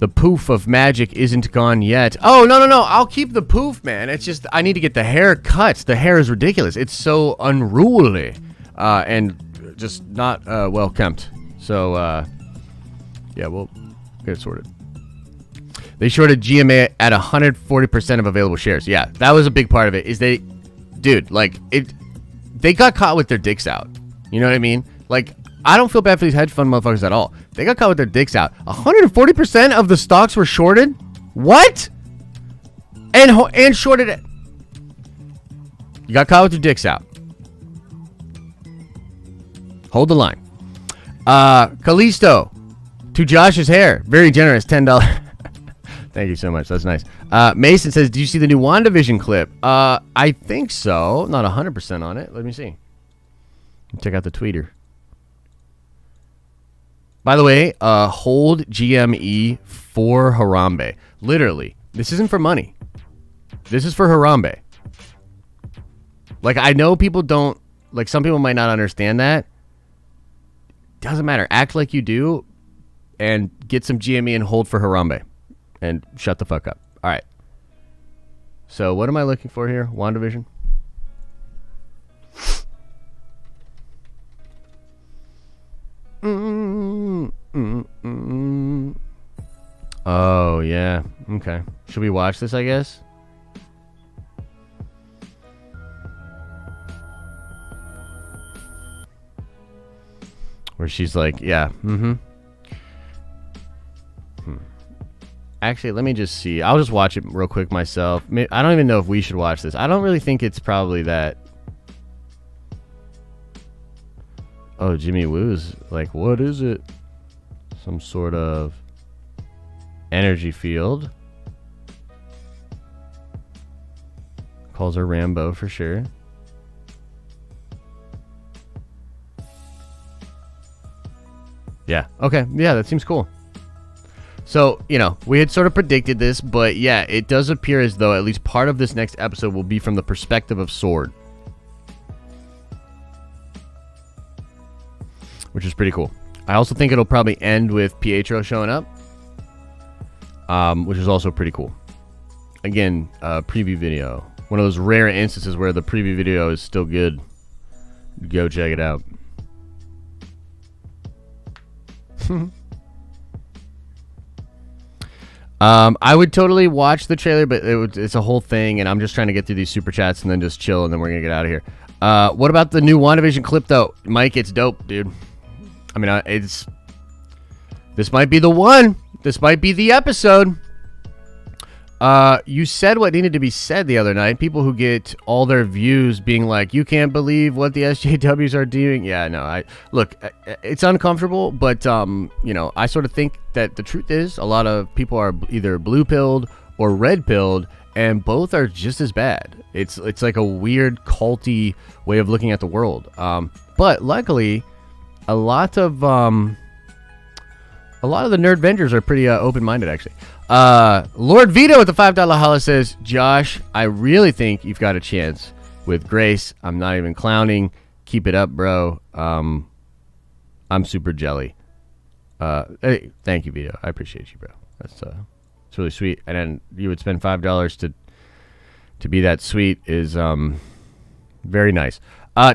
The poof of magic isn't gone yet. Oh, no. I'll keep the poof, man. It's just I need to get the hair cut. The hair is ridiculous. It's so unruly and just not well kempt. So, yeah, we'll get it sorted. They shorted GMA at 140% of available shares. Yeah, that was a big part of it. They got caught with their dicks out. You know what I mean? Like, I don't feel bad for these hedge fund motherfuckers at all. They got caught with their dicks out. 140% of the stocks were shorted? What? And shorted it. You got caught with your dicks out. Hold the line. Kalisto, to Josh's hair. Very generous, $10. Thank you so much. That's nice. Mason says, do you see the new WandaVision clip? I think so. Not 100% on it. Let me see. Check out the tweeter. By the way, hold GME for Harambe. Literally. This isn't for money. This is for Harambe. Like, I know people don't, like, some people might not understand that. Doesn't matter. Act like you do and get some GME and hold for Harambe. And shut the fuck up. All right. So what am I looking for here? WandaVision. Oh, yeah. Okay. Should we watch this, I guess? Where she's like, yeah, Actually, let me just see. I'll just watch it real quick myself. I don't even know if we should watch this. I don't really think it's probably that. Oh, Jimmy Woo's like, what is it? Some sort of energy field. Calls her Rambo for sure. Yeah. Okay. Yeah, that seems cool. So, you know, we had sort of predicted this, but yeah, it does appear as though at least part of this next episode will be from the perspective of Sword. Which is pretty cool. I also think it'll probably end with Pietro showing up. Which is also pretty cool. Again, preview video. One of those rare instances where the preview video is still good. Go check it out. I would totally watch the trailer, but it's a whole thing, and I'm just trying to get through these super chats and then just chill, and then we're gonna get out of here. What about the new WandaVision clip, though? Mike, it's dope, dude. I mean, this might be the one. This might be the episode. You said what needed to be said the other night. People who get all their views being like, you can't believe what the SJWs are doing. Yeah, no, look, it's uncomfortable, but, you know, I sort of think that the truth is a lot of people are either blue-pilled or red-pilled, and both are just as bad. It's like a weird culty way of looking at the world. But luckily, a lot of the nerd vendors are pretty open-minded, actually. Lord Vito with the $5 holla says, Josh, I really think you've got a chance with Grace. I'm not even clowning. Keep it up, bro. I'm super jelly. Hey, thank you, Vito. I appreciate you, bro. It's really sweet. And then you would spend $5 to be that sweet is very nice.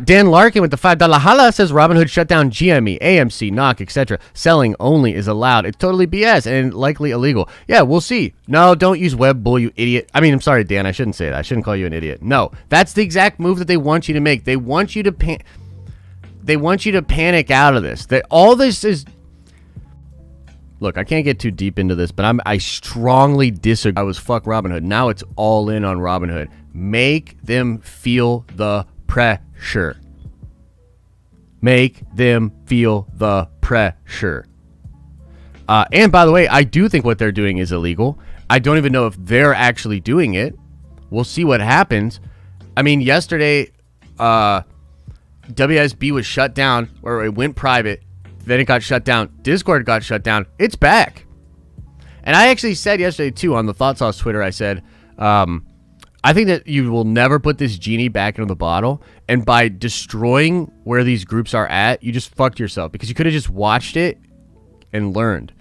Dan Larkin with the $5 holla says Robinhood shut down GME, AMC, Knock, etc. Selling only is allowed. It's totally BS and likely illegal. Yeah, we'll see. No, don't use Web Bull, you idiot. I mean, I'm sorry, Dan. I shouldn't say that. I shouldn't call you an idiot. No, that's the exact move that they want you to make. They want you to panic out of this. All this is. Look, I can't get too deep into this, but I strongly disagree. I was fuck Robinhood. Now it's all in on Robinhood. Make them feel the pressure. Make them feel the pressure. And by the way, I do think what they're doing is illegal. I don't even know if they're actually doing it. We'll see what happens. I mean, yesterday, WSB was shut down, or it went private. Then it got shut down. Discord got shut down. It's back. And I actually said yesterday, too, on the Thought Sauce Twitter, I said, I think that you will never put this genie back into the bottle. And by destroying where these groups are at, you just fucked yourself. Because you could have just watched it and learned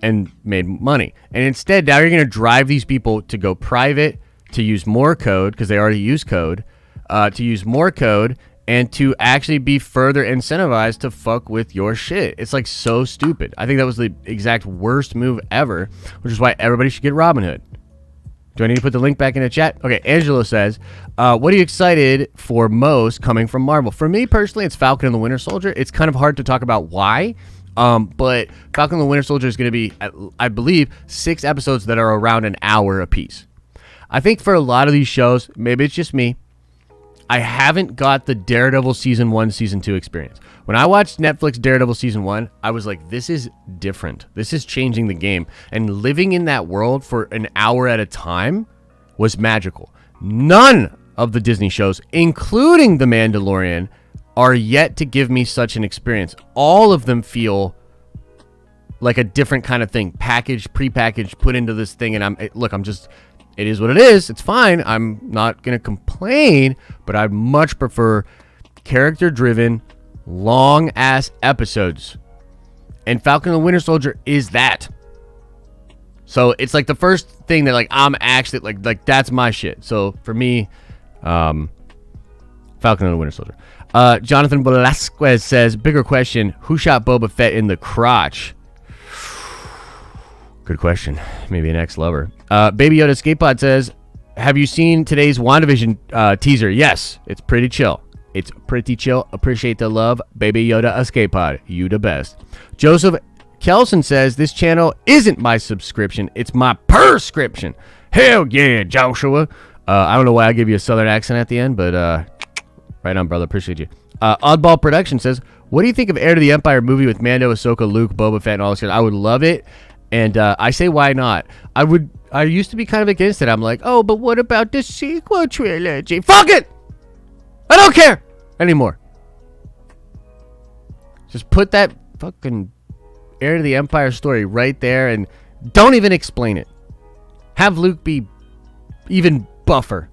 and made money. And instead, now you're going to drive these people to go private, to use more code, because they already use code, to use more code, and to actually be further incentivized to fuck with your shit. It's like so stupid. I think that was the exact worst move ever, which is why everybody should get Robinhood. Do I need to put the link back in the chat? Okay, Angelo says, what are you excited for most coming from Marvel? For me, personally, it's Falcon and the Winter Soldier. It's kind of hard to talk about why, but Falcon and the Winter Soldier is going to be, I believe, 6 episodes that are around an hour apiece. I think for a lot of these shows, maybe it's just me, I haven't got the Daredevil Season 1, Season 2 experience. When I watched Netflix Daredevil Season 1, I was like, this is different. This is changing the game. And living in that world for an hour at a time was magical. None of the Disney shows, including The Mandalorian, are yet to give me such an experience. All of them feel like a different kind of thing. Packaged, prepackaged, put into this thing. And it is what it is. It's fine. I'm not going to complain, but I much prefer character-driven, long-ass episodes. And Falcon and the Winter Soldier is that. So it's like the first thing that like I'm actually like that's my shit. So for me, Falcon and the Winter Soldier. Jonathan Velasquez says, bigger question, who shot Boba Fett in the crotch? Good question. Maybe an ex-lover. Baby Yoda Skatepod says, have you seen today's WandaVision teaser? Yes, it's pretty chill. It's pretty chill. Appreciate the love. Baby Yoda Escape Pod. You the best. Joseph Kelson says, this channel isn't my subscription. It's my prescription. Hell yeah, Joshua. I don't know why I give you a southern accent at the end, but right on, brother. Appreciate you. Oddball Production says, what do you think of Heir to the Empire movie with Mando, Ahsoka, Luke, Boba Fett, and all this shit? I would love it. And I say, why not? I used to be kind of against it. I'm like, oh, but what about the sequel trilogy? Fuck it! I don't care anymore. Just put that fucking Heir to the Empire story right there and don't even explain it. Have Luke be even buffer.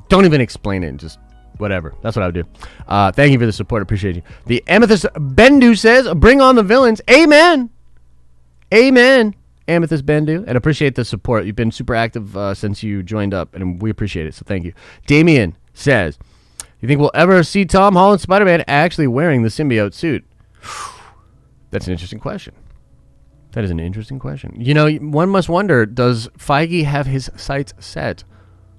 Don't even explain it. Just whatever. That's what I would do. Thank you for the support. Appreciate you. The Amethyst Bendu says, bring on the villains. Amen. Amen. Amethyst Bendu. And appreciate the support. You've been super active since you joined up, and we appreciate it. So thank you. Damien says, you think we'll ever see Tom Holland Spider-Man actually wearing the symbiote suit? That's an interesting question. That is an interesting question. You know, one must wonder, does Feige have his sights set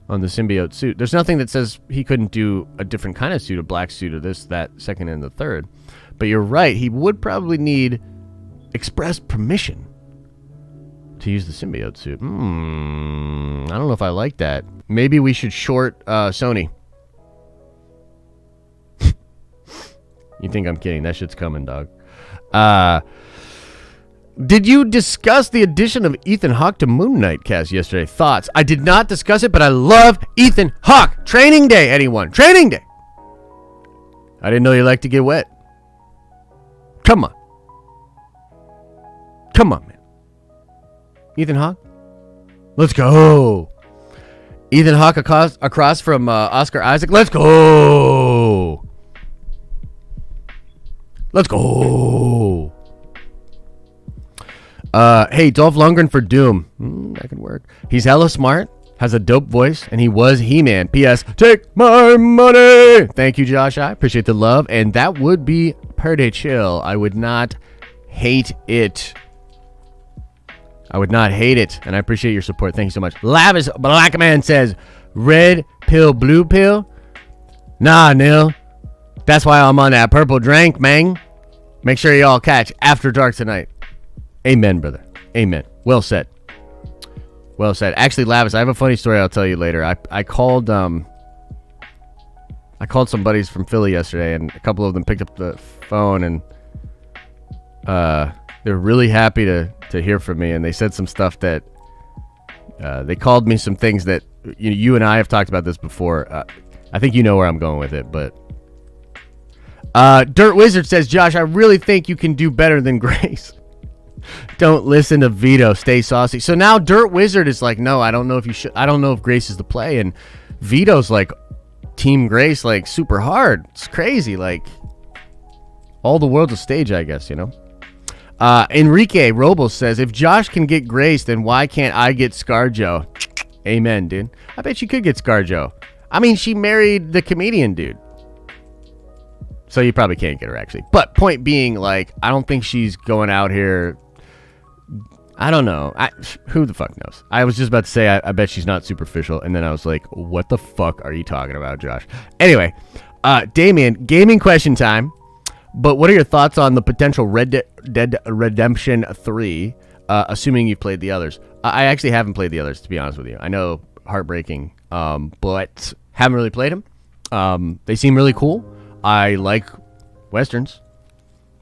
on the symbiote suit? There's nothing that says he couldn't do a different kind of suit, a black suit, or this, that, second, and the third. But you're right. He would probably need express permission to use the symbiote suit. I don't know if I like that. Maybe we should short Sony. You think I'm kidding? That shit's coming, dog. Did you discuss the addition of Ethan Hawke to Moon Knight cast yesterday? Thoughts? I did not discuss it, but I love Ethan Hawke. Training day, anyone? Training day. I didn't know you like to get wet. Come on. Come on, man. Ethan Hawke? Let's go. Ethan Hawke across from Oscar Isaac. Let's go. Let's go. Hey, Dolph Lundgren for Doom. That could work. He's hella smart, has a dope voice, and he was He-Man. P.S. Take my money. Thank you, Josh. I appreciate the love, and that would be pretty chill. I would not hate it. I would not hate it, and I appreciate your support. Thank you so much. Lavish Black Man says, red pill, blue pill? Nah, Neil. That's why I'm on that purple drink, man. Make sure you all catch After Dark tonight. Amen, brother. Amen. Well said. Well said. Actually, Lavis, I have a funny story I'll tell you later. I called some buddies from Philly yesterday, and a couple of them picked up the phone, and they're really happy to hear from me, and they said some stuff that they called me some things that you and I have talked about this before. I think you know where I'm going with it, but Dirt Wizard says, Josh, I really think you can do better than Grace. Don't listen to Vito. Stay saucy. So now Dirt Wizard is like, no, I don't know if you should. I don't know if Grace is the play. And Vito's like, Team Grace, like super hard. It's crazy. Like all the world's a stage, I guess, you know. Enrique Robles says, if Josh can get Grace, then why can't I get ScarJo? Amen, dude. I bet you could get ScarJo. I mean, she married the comedian dude. So you probably can't get her, actually. But point being, like, I don't think she's going out here. I don't know. Who the fuck knows? I was just about to say, I bet she's not superficial. And then I was like, what the fuck are you talking about, Josh? Anyway, Damien, gaming question time. But what are your thoughts on the potential Red Dead Redemption 3, assuming you've played the others? I actually haven't played the others, to be honest with you. I know, heartbreaking, but haven't really played them. They seem really cool. I like Westerns.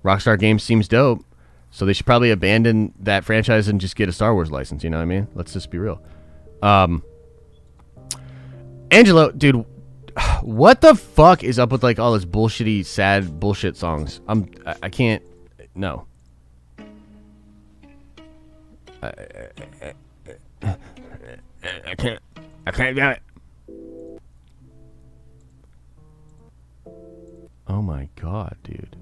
Rockstar Games seems dope. So they should probably abandon that franchise and just get a Star Wars license. You know what I mean? Let's just be real. Angelo, dude, what the fuck is up with like all this bullshitty, sad bullshit songs? I can't. No. I can't do it. Oh my god, dude.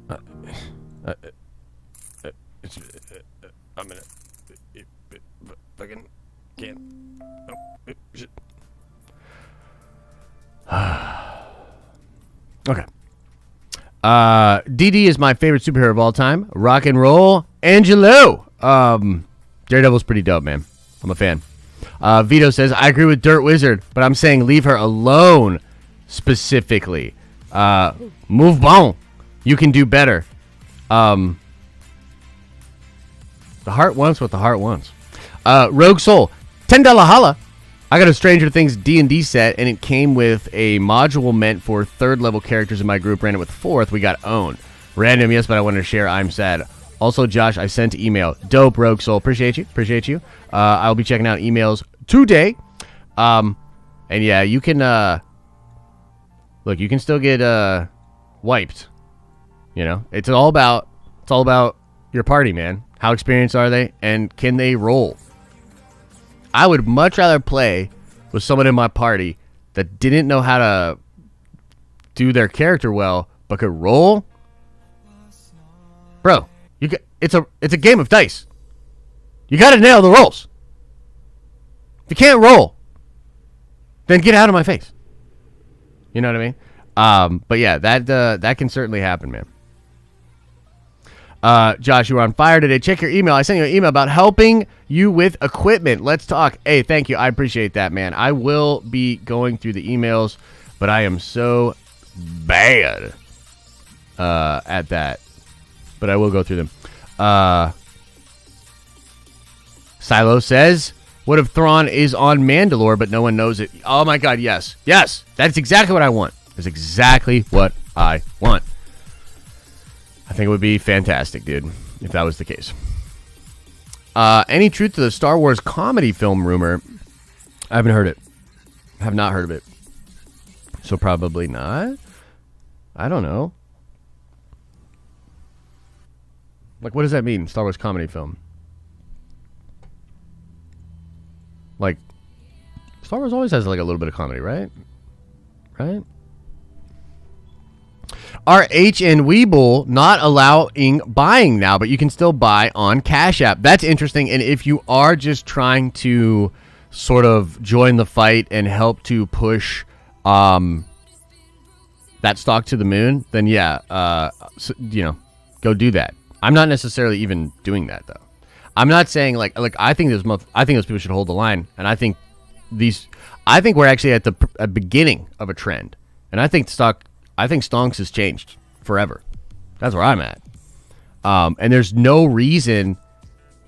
I'm gonna fucking can't. Oh, shit. Okay. DD is my favorite superhero of all time. Rock and roll, Angelo. Daredevil's pretty dope, man. I'm a fan. Vito says, I agree with Dirt Wizard, but I'm saying leave her alone specifically. Move bon. You can do better. The heart wants what the heart wants. Rogue Soul, $10 holla. I got a Stranger Things D&D set, and it came with a module meant for 3rd level characters in my group. Ran it with 4th. We got owned. Random, yes, but I wanted to share. I'm sad. Also, Josh, I sent email. Dope, Rogue Soul. Appreciate you. I'll be checking out emails today. And yeah, you can look. You can still get wiped. You know, it's all about your party, man. How experienced are they, and can they roll? I would much rather play with someone in my party that didn't know how to do their character well, but could roll. Bro, it's a game of dice. You got to nail the rolls. If you can't roll, then get out of my face. You know what I mean? But yeah, that can certainly happen, man. Josh, you were on fire today. Check your email. I sent you an email about helping you with equipment. Let's talk. Hey, thank you. I appreciate that, man. I will be going through the emails, but I am so bad at that. But I will go through them. Silo says, what if Thrawn is on Mandalore, but no one knows it? Oh, my God, yes. Yes, that's exactly what I want. That's exactly what I want. I think it would be fantastic, dude, if that was the case. Any truth to the Star Wars comedy film rumor? I haven't heard it. I have not heard of it. So probably not. I don't know. Like, what does that mean, Star Wars comedy film? Like, Star Wars always has, like, a little bit of comedy, right? Right? RH and Weeble not allowing buying now, but you can still buy on Cash App. That's interesting. And if you are just trying to sort of join the fight and help to push that stock to the moon, then yeah, go do that. I'm not necessarily even doing that though. I'm not saying like I think those people should hold the line, and I think we're actually at the beginning of a trend, and I think Stonks has changed forever. That's where I'm at. And there's no reason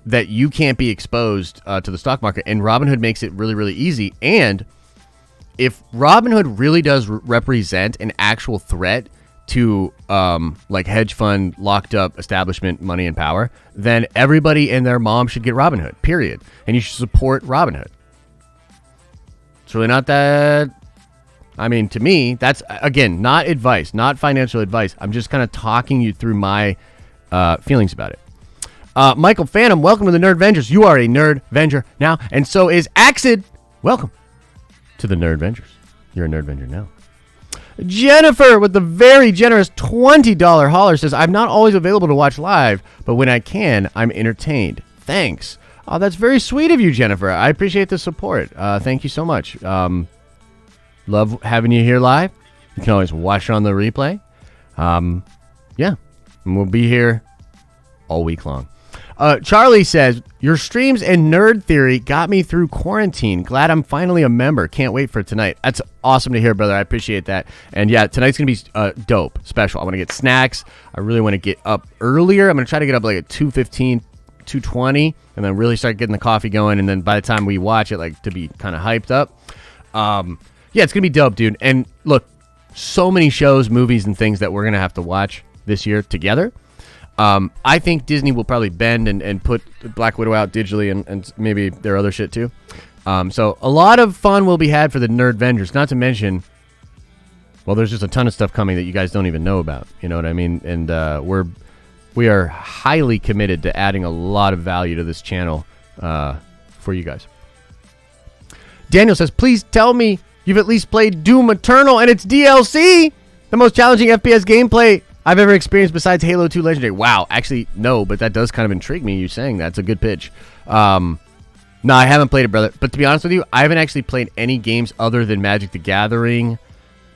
that you can't be exposed to the stock market. And Robinhood makes it really, really easy. And if Robinhood really does represent an actual threat to like hedge fund locked up establishment money and power, then everybody and their mom should get Robinhood, period. And you should support Robinhood. It's really not that... I mean, to me, that's, again, not advice, not financial advice. I'm just kind of talking you through my feelings about it. Michael Phantom, welcome to the Nerd Vengers. You are a Nerd Venger now, and so is Axid. Welcome to the Nerd Vengers. You're a Nerd Venger now. Jennifer with the very generous $20 holler says, I'm not always available to watch live, but when I can, I'm entertained. Thanks. Oh, that's very sweet of you, Jennifer. I appreciate the support. Thank you so much. Love having you here live. You can always watch it on the replay. Yeah, and we'll be here all week long. Charlie says, your streams and nerd theory got me through quarantine. Glad I'm finally a member. Can't wait for tonight. That's awesome to hear, brother. I appreciate that. And yeah, tonight's going to be dope, special. I want to get snacks. I really want to get up earlier. I'm going to try to get up like at 2:15, 2:20, and then really start getting the coffee going. And then by the time we watch it, like to be kind of hyped up. Yeah, it's going to be dope, dude. And look, so many shows, movies, and things that we're going to have to watch this year together. I think Disney will probably bend and put Black Widow out digitally and maybe their other shit too. So a lot of fun will be had for the Nerd Vengers. Not to mention, well, there's just a ton of stuff coming that you guys don't even know about. You know what I mean? And we are highly committed to adding a lot of value to this channel for you guys. Daniel says, please tell me you've at least played Doom Eternal and its DLC, the most challenging FPS gameplay I've ever experienced besides Halo 2 Legendary. Wow, actually, no, but that does kind of intrigue me, you saying that. It's a good pitch. No, I haven't played it, brother. But to be honest with you, I haven't actually played any games other than Magic the Gathering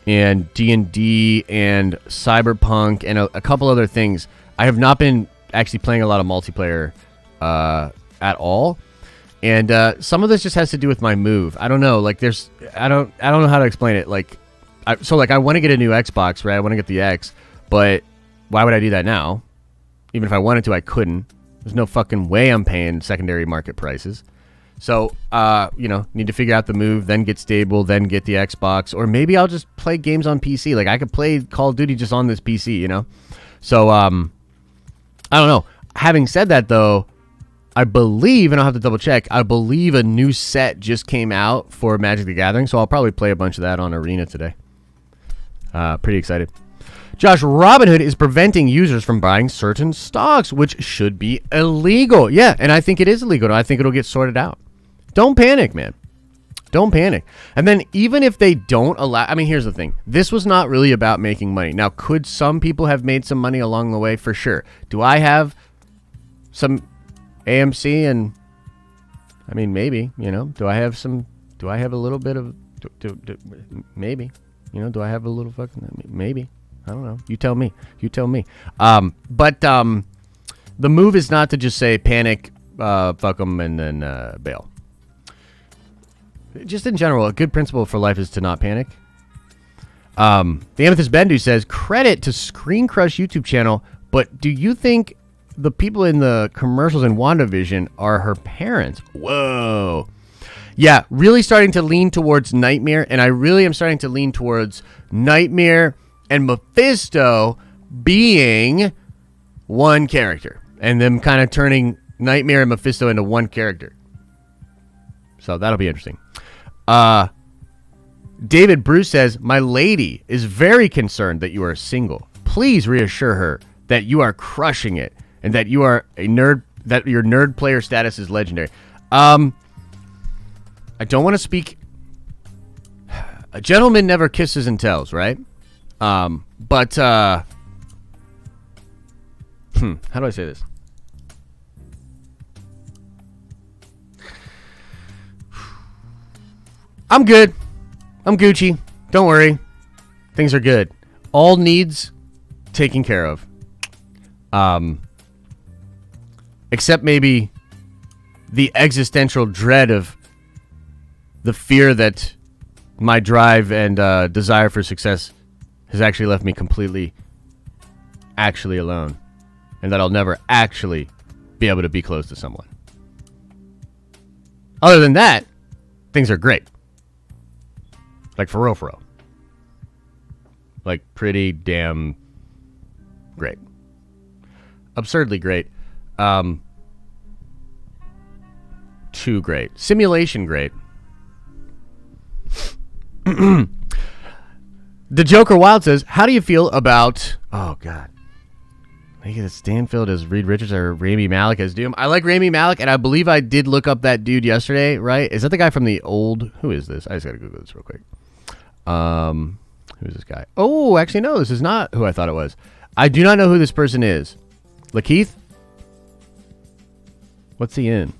and D&D and Cyberpunk and a couple other things. I have not been actually playing a lot of multiplayer at all. And some of this just has to do with my move. I don't know. Like I don't know how to explain it. Like, I want to get a new Xbox, right? I want to get the X, but why would I do that now? Even if I wanted to, I couldn't. There's no fucking way I'm paying secondary market prices. So, need to figure out the move, then get stable, then get the Xbox, or maybe I'll just play games on PC. Like, I could play Call of Duty just on this PC, you know? So, I don't know. Having said that, though, I believe, and I'll have to double check, I believe a new set just came out for Magic the Gathering, so I'll probably play a bunch of that on Arena today. Pretty excited. Josh, Robinhood is preventing users from buying certain stocks, which should be illegal. Yeah, and I think it is illegal. I think it'll get sorted out. Don't panic, man. Don't panic. And then even if they don't allow... I mean, here's the thing. This was not really about making money. Now, could some people have made some money along the way? For sure. Do I have some AMC and... I mean, maybe, Do I have a little bit of... maybe. Do I have a little fucking... Maybe. I don't know. You tell me. But the move is not to just say panic, fuck them, and then bail. Just in general, a good principle for life is to not panic. The Amethyst Bendu says, credit to Screen Crush YouTube channel, but do you think the people in the commercials in WandaVision are her parents? Whoa. Yeah, really starting to lean towards Nightmare, and I really am starting to lean towards Nightmare and Mephisto being one character, and them kind of turning Nightmare and Mephisto into one character. So that'll be interesting. David Bruce says, my lady is very concerned that you are single. Please reassure her that you are crushing it and that you are a nerd, that your nerd player status is legendary. I don't want to speak. A gentleman never kisses and tells, right? But how do I say this? I'm good. I'm Gucci. Don't worry. Things are good. All needs taken care of. Except maybe the existential dread of the fear that my drive and desire for success has actually left me completely actually alone. And that I'll never actually be able to be close to someone. Other than that, things are great. Like, for real, for real. Like, pretty damn great. Absurdly great. Too great. Simulation great. The Joker Wild says, how do you feel about... Oh, God. I think it's Stanfield as Reed Richards or Rami Malek as Doom. I like Rami Malek, and I believe I did look up that dude yesterday, right? Is that the guy from the old... Who is this? I just gotta Google this real quick. Who's this guy? Oh, actually, no, this is not who I thought it was. I do not know who this person is. Lakeith? What's he in?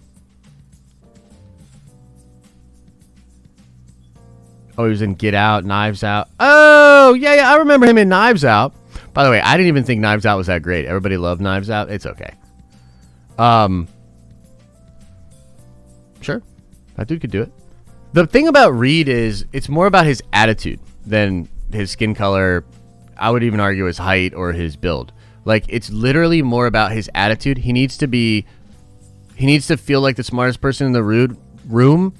Oh, he was in Get Out, Knives Out. Oh, yeah, I remember him in Knives Out. By the way, I didn't even think Knives Out was that great. Everybody loved Knives Out. It's okay. Sure. That dude could do it. The thing about Reed is it's more about his attitude than his skin color. I would even argue his height or his build. Like, it's literally more about his attitude. He needs to feel like the smartest person in the room,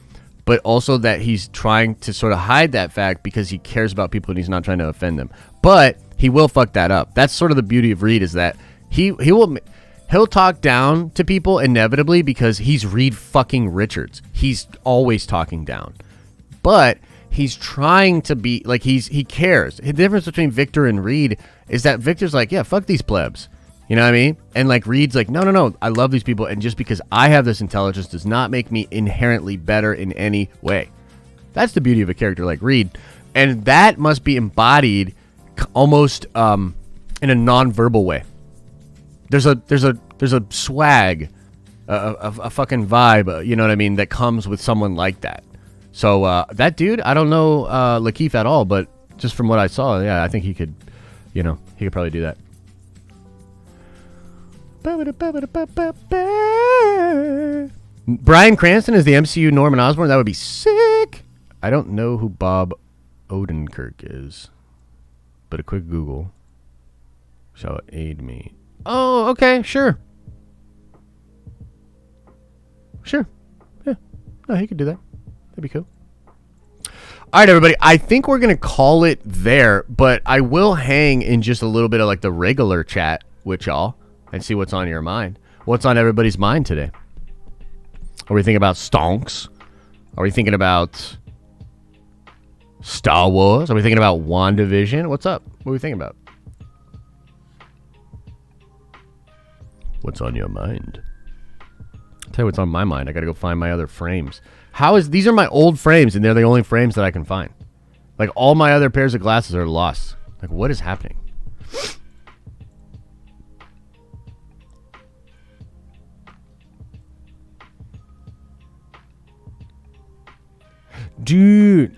but also that he's trying to sort of hide that fact because he cares about people and he's not trying to offend them. But he will fuck that up. That's sort of the beauty of Reed, is that he'll talk down to people inevitably because he's Reed fucking Richards. He's always talking down. But he's trying to be like, he cares. The difference between Victor and Reed is that Victor's like, yeah, fuck these plebs. You know what I mean? And like Reed's like, no, I love these people, and just because I have this intelligence does not make me inherently better in any way. That's the beauty of a character like Reed, and that must be embodied almost in a non-verbal way. There's a swag, a fucking vibe, you know what I mean, that comes with someone like that. So that dude, I don't know Lakeith at all, but just from what I saw, yeah, I think he could, he could probably do that. Bryan Cranston is the MCU Norman Osborn. That would be sick. I don't know who Bob Odenkirk is, but a quick Google shall aid me. Oh, okay, sure. Sure. Yeah. No, he could do that. That'd be cool. All right, everybody. I think we're going to call it there, but I will hang in just a little bit of like the regular chat with y'all and see what's on your mind. What's on everybody's mind today? Are we thinking about Stonks? Are we thinking about Star Wars? Are we thinking about WandaVision? What's up? What are we thinking about? What's on your mind? I'll tell you what's on my mind. I got to go find my other frames. These are my old frames, and they're the only frames that I can find. Like, all my other pairs of glasses are lost. Like, what is happening? Dude.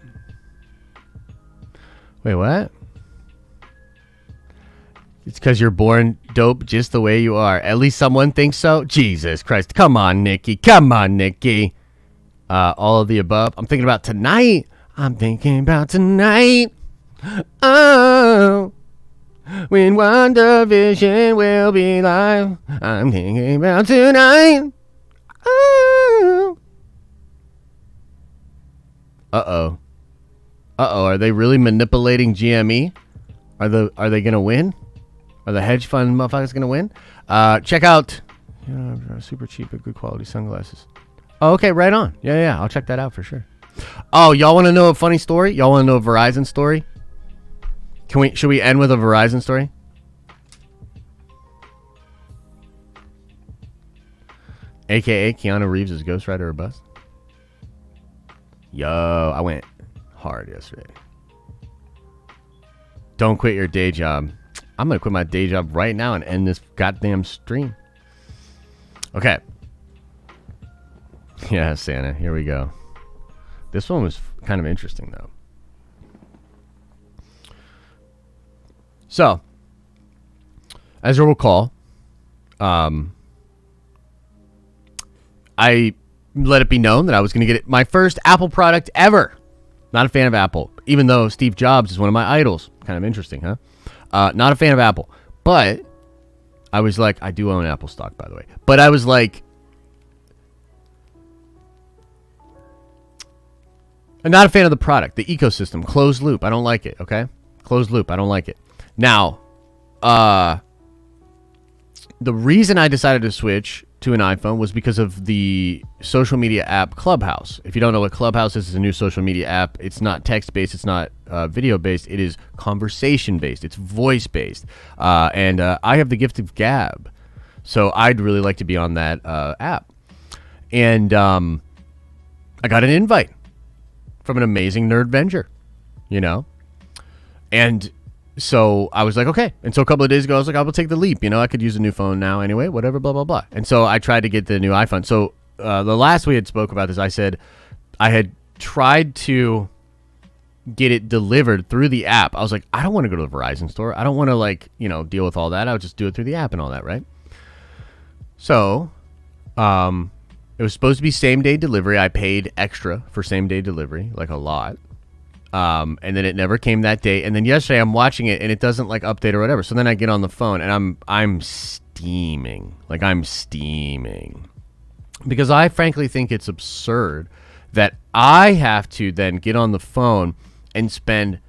Wait, what? It's because you're born dope just the way you are. At least someone thinks so. Jesus Christ. Come on, Nikki. Come on, Nikki. All of the above. I'm thinking about tonight. I'm thinking about tonight. Oh. When WandaVision will be live. I'm thinking about tonight. Oh. Uh-oh. Uh-oh. Are they really manipulating GME? Are they going to win? Are the hedge fund motherfuckers going to win? Check out super cheap but good quality sunglasses. Oh, okay, right on. Yeah. I'll check that out for sure. Oh, y'all want to know a funny story? Y'all want to know a Verizon story? Should we end with a Verizon story? AKA Keanu Reeves' Ghost Rider or bust? Yo, I went hard yesterday. Don't quit your day job. I'm going to quit my day job right now and end this goddamn stream. Okay. Yeah, Santa. Here we go. This one was kind of interesting, though. So, as you'll recall, I let it be known that I was going to get my first Apple product ever. Not a fan of Apple, even though Steve Jobs is one of my idols. Kind of interesting, huh? Not a fan of Apple. But I was like, I do own Apple stock, by the way. But I was like, I'm not a fan of the product, the ecosystem, closed loop. I don't like it, okay? Closed loop, I don't like it. Now, the reason I decided to switch to an iPhone was because of the social media app Clubhouse. If you don't know what Clubhouse is, it's a new social media app. It's not text-based. It's not video-based. It is conversation-based. It's voice-based. And I have the gift of gab. So I'd really like to be on that app. And I got an invite from an amazing nerd Venger, you know? And so I was like, okay. And so a couple of days ago, I was like, I will take the leap. You know, I could use a new phone now anyway, whatever, blah, blah, blah. And so I tried to get the new iPhone. So the last we had spoke about this, I said I had tried to get it delivered through the app. I was like, I don't want to go to the Verizon store. I don't want to, like, you know, deal with all that. I would just do it through the app and all that, right? So it was supposed to be same-day delivery. I paid extra for same-day delivery, like a lot. And then it never came that day. And then yesterday I'm watching it and it doesn't like update or whatever. So then I get on the phone and I'm steaming. Like I'm steaming. Because I frankly think it's absurd that I have to then get on the phone and spend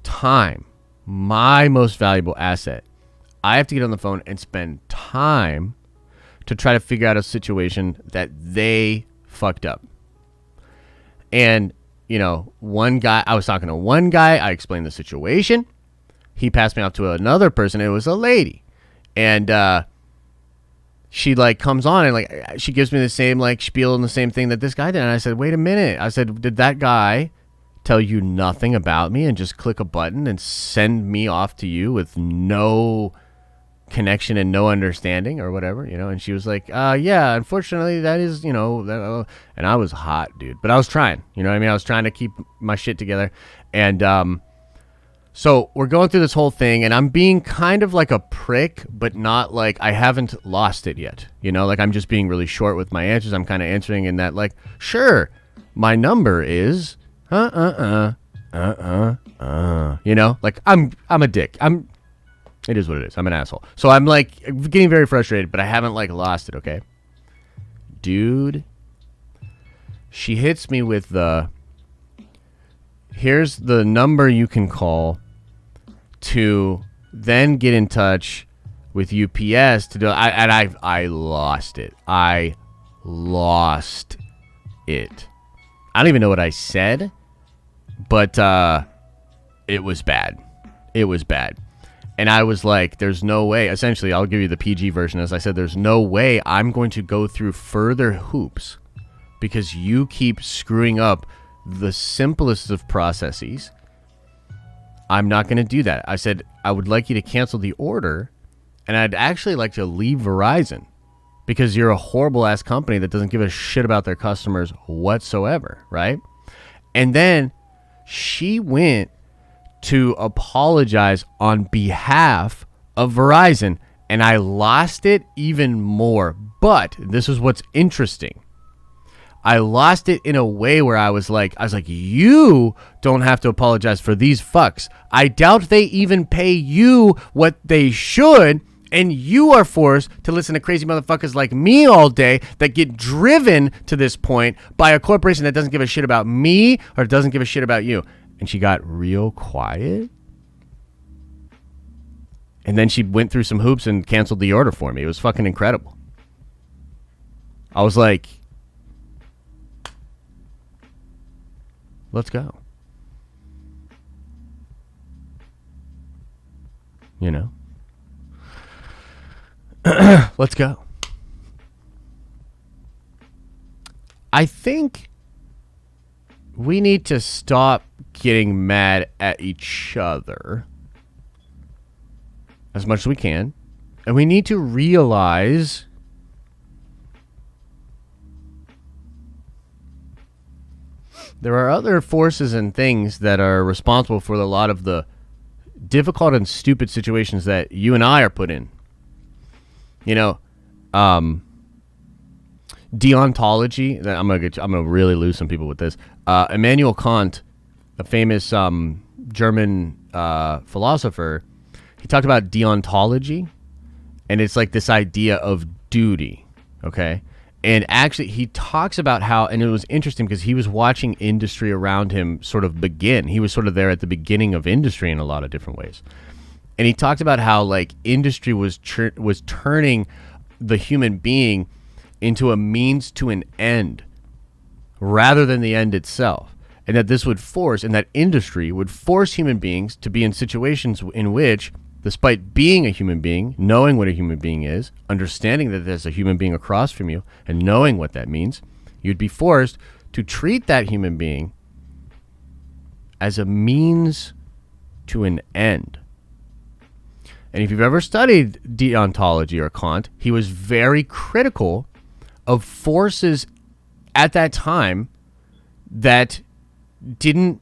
time, my most valuable asset. I have to get on the phone and spend time to try to figure out a situation that they fucked up. And you know, I was talking to one guy. I explained the situation. He passed me off to another person. It was a lady. And she, like, comes on and, like, she gives me the same, like, spiel and the same thing that this guy did. And I said, wait a minute. I said, did that guy tell you nothing about me and just click a button and send me off to you with no connection and no understanding or whatever, you know? And she was like, yeah, unfortunately that is, you know, and I was hot, dude, but I was trying, you know what I mean? I was trying to keep my shit together. And So we're going through this whole thing, and I'm being kind of like a prick, but not like I haven't lost it yet. You know, like I'm just being really short with my answers. I'm kind of answering in that, like, sure, my number is you know, like I'm a dick. It is what it is. I'm an asshole. So I'm like getting very frustrated, but I haven't like lost it. Okay, dude. She hits me with here's the number you can call to then get in touch with UPS to do. I lost it. I lost it. I don't even know what I said, but it was bad. It was bad. And I was like, there's no way. Essentially, I'll give you the PG version. As I said, there's no way I'm going to go through further hoops because you keep screwing up the simplest of processes. I'm not going to do that. I said, I would like you to cancel the order, and I'd actually like to leave Verizon because you're a horrible ass company that doesn't give a shit about their customers whatsoever, right? And then she went to apologize on behalf of Verizon, and I lost it even more. But this is what's interesting. I lost it in a way where I was like, you don't have to apologize for these fucks. I doubt they even pay you what they should, and you are forced to listen to crazy motherfuckers like me all day that get driven to this point by a corporation that doesn't give a shit about me or doesn't give a shit about you. And she got real quiet. And then she went through some hoops and canceled the order for me. It was fucking incredible. I was like, let's go. You know? Let's go. I think we need to stop getting mad at each other as much as we can. And we need to realize there are other forces and things that are responsible for a lot of the difficult and stupid situations that you and I are put in. You know, deontology. I'm gonna really lose some people with this. Immanuel Kant, a famous German philosopher, he talked about deontology, and it's like this idea of duty. Okay. And actually, he talks about how, and it was interesting because he was watching industry around him sort of begin. He was sort of there at the beginning of industry in a lot of different ways. And he talked about how, like, industry was turning the human being into a means to an end rather than the end itself. And that this would force, and that industry would force human beings to be in situations in which, despite being a human being, knowing what a human being is, understanding that there's a human being across from you, and knowing what that means, you'd be forced to treat that human being as a means to an end. And if you've ever studied deontology or Kant, he was very critical of forces at that time that didn't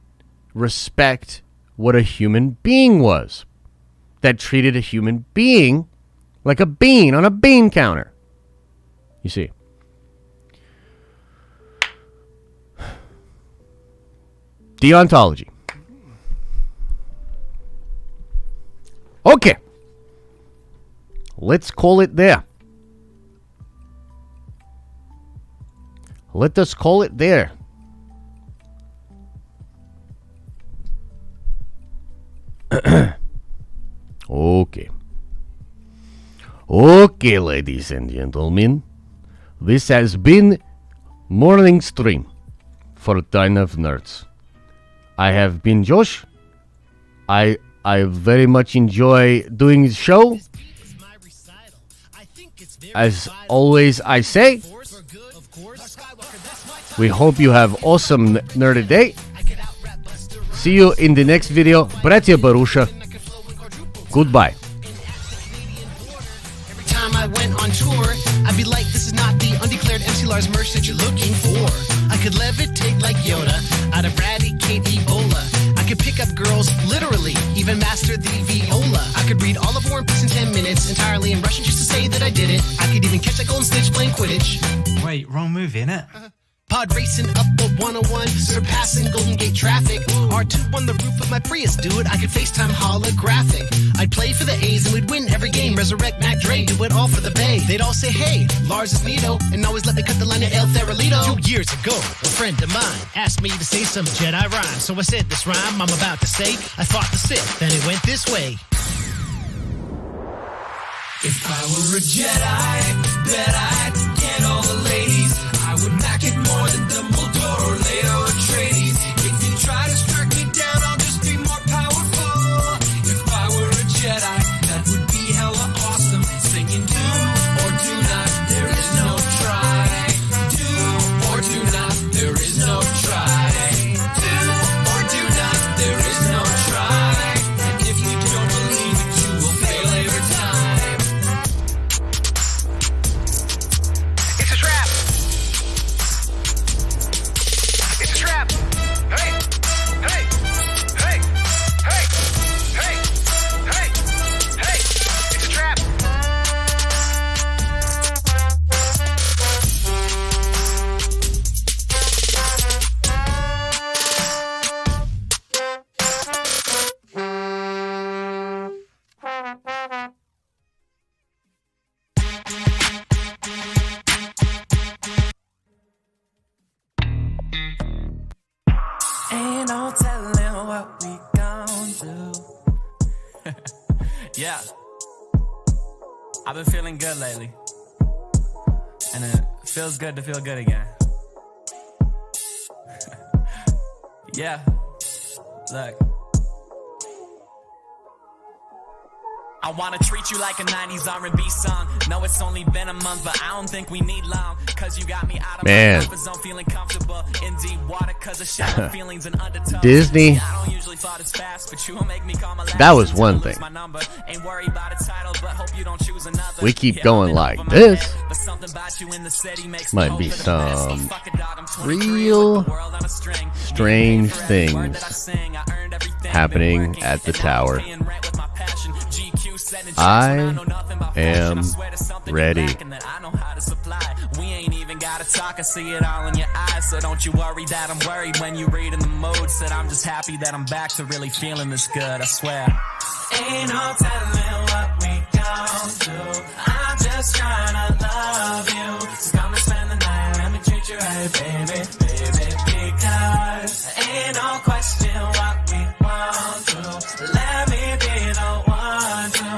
respect what a human being was, that treated a human being like a bean on a bean counter. You see. Deontology. Okay. Let's call it there. Let us call it there. Okay. Okay, ladies and gentlemen. This has been Morning Stream for Dine of Nerds. I have been Josh. I very much enjoy doing the show. As always, I say, we hope you have awesome nerdy day. See you in the next video. Bratia Barusha. Goodbye. Every time I went on tour, I'd be like, this is not the undeclared MC Lars merch that you're looking for. I could levitate like Yoda, I'd eradicate Ebola. I could pick up girls, literally, even master the viola. I could read all of War and Peace in 10 minutes, entirely in Russian just to say that I did it. I could even catch a golden snitch playing Quidditch. Wait, wrong movie, innit? Pod racing up the 101, surpassing Golden Gate traffic. R2 on the roof of my Prius, dude. I could FaceTime holographic. I'd play for the A's and we'd win every game. Resurrect Mac Dre, do it all for the Bay. They'd all say, hey, Lars is neato, and always let me cut the line of El Theralito. 2 years ago, a friend of mine asked me to say some Jedi rhyme. So I said this rhyme I'm about to say. I fought the Sith, then it went this way. If I were a Jedi, bet I'd get all the ladies. I would knock it more than Dumbledore or Leto Atreides. If you try to strike me down, I'll just be more powerful. If I were a Jedi, that would be hella awesome. Singing do or do not, there is no try. Do or do not, there is no try. Do or do not, there is no try. And if you don't believe it, you will fail every time. It's a trap! It's a trap! Hey! Hey! Hey! Hey! Hey! Hey! Hey! It's a trap! Ain't no telling what we gon' do. Yeah. I've been feeling good lately. And it feels good to feel good again. Yeah. Look. I wanna treat you like a 90s R&B song. No, it's only been a month, but I don't think we need long. Cause you got me out of Man. my comfort zone, feeling comfortable in deep water. Cause of shallow feelings and undertows. Disney. Yeah, I don't usually thought it's fast, but you will make me call my last That was until I one lose thing. my number. Ain't worried about a title, but hope you don't choose another. We keep Yeah, going I've been like over my this. head, but something about you in the city makes Might me be hope for the best. some Fuck it, dog, I'm 23 real with the world on a string. strange Getting paid for every word things that I sing. I earned everything, happening been working, at the and now tower. I'm paying rent with my passion. GQ setting checks I when know nothing about am fashion. I swear to something ready. you're lacking that I know how to supply. We ain't even gotta talk, I see it all in your eyes. So don't you worry that I'm worried when you read in the mood. Said I'm just happy that I'm back to really feeling this good, I swear. Ain't no telling what we gon' do. I'm just tryna love you. So come and spend the night, let me treat you right, baby, baby. Because ain't no question what we want to. Let me be the one to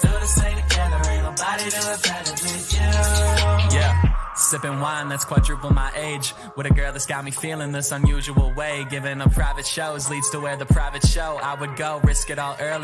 do this thing together. Ain't nobody do it better than you. Yeah. Sipping wine that's quadruple my age. With a girl that's got me feeling this unusual way. Giving up private shows leads to where the private show I would go. Risk it all early.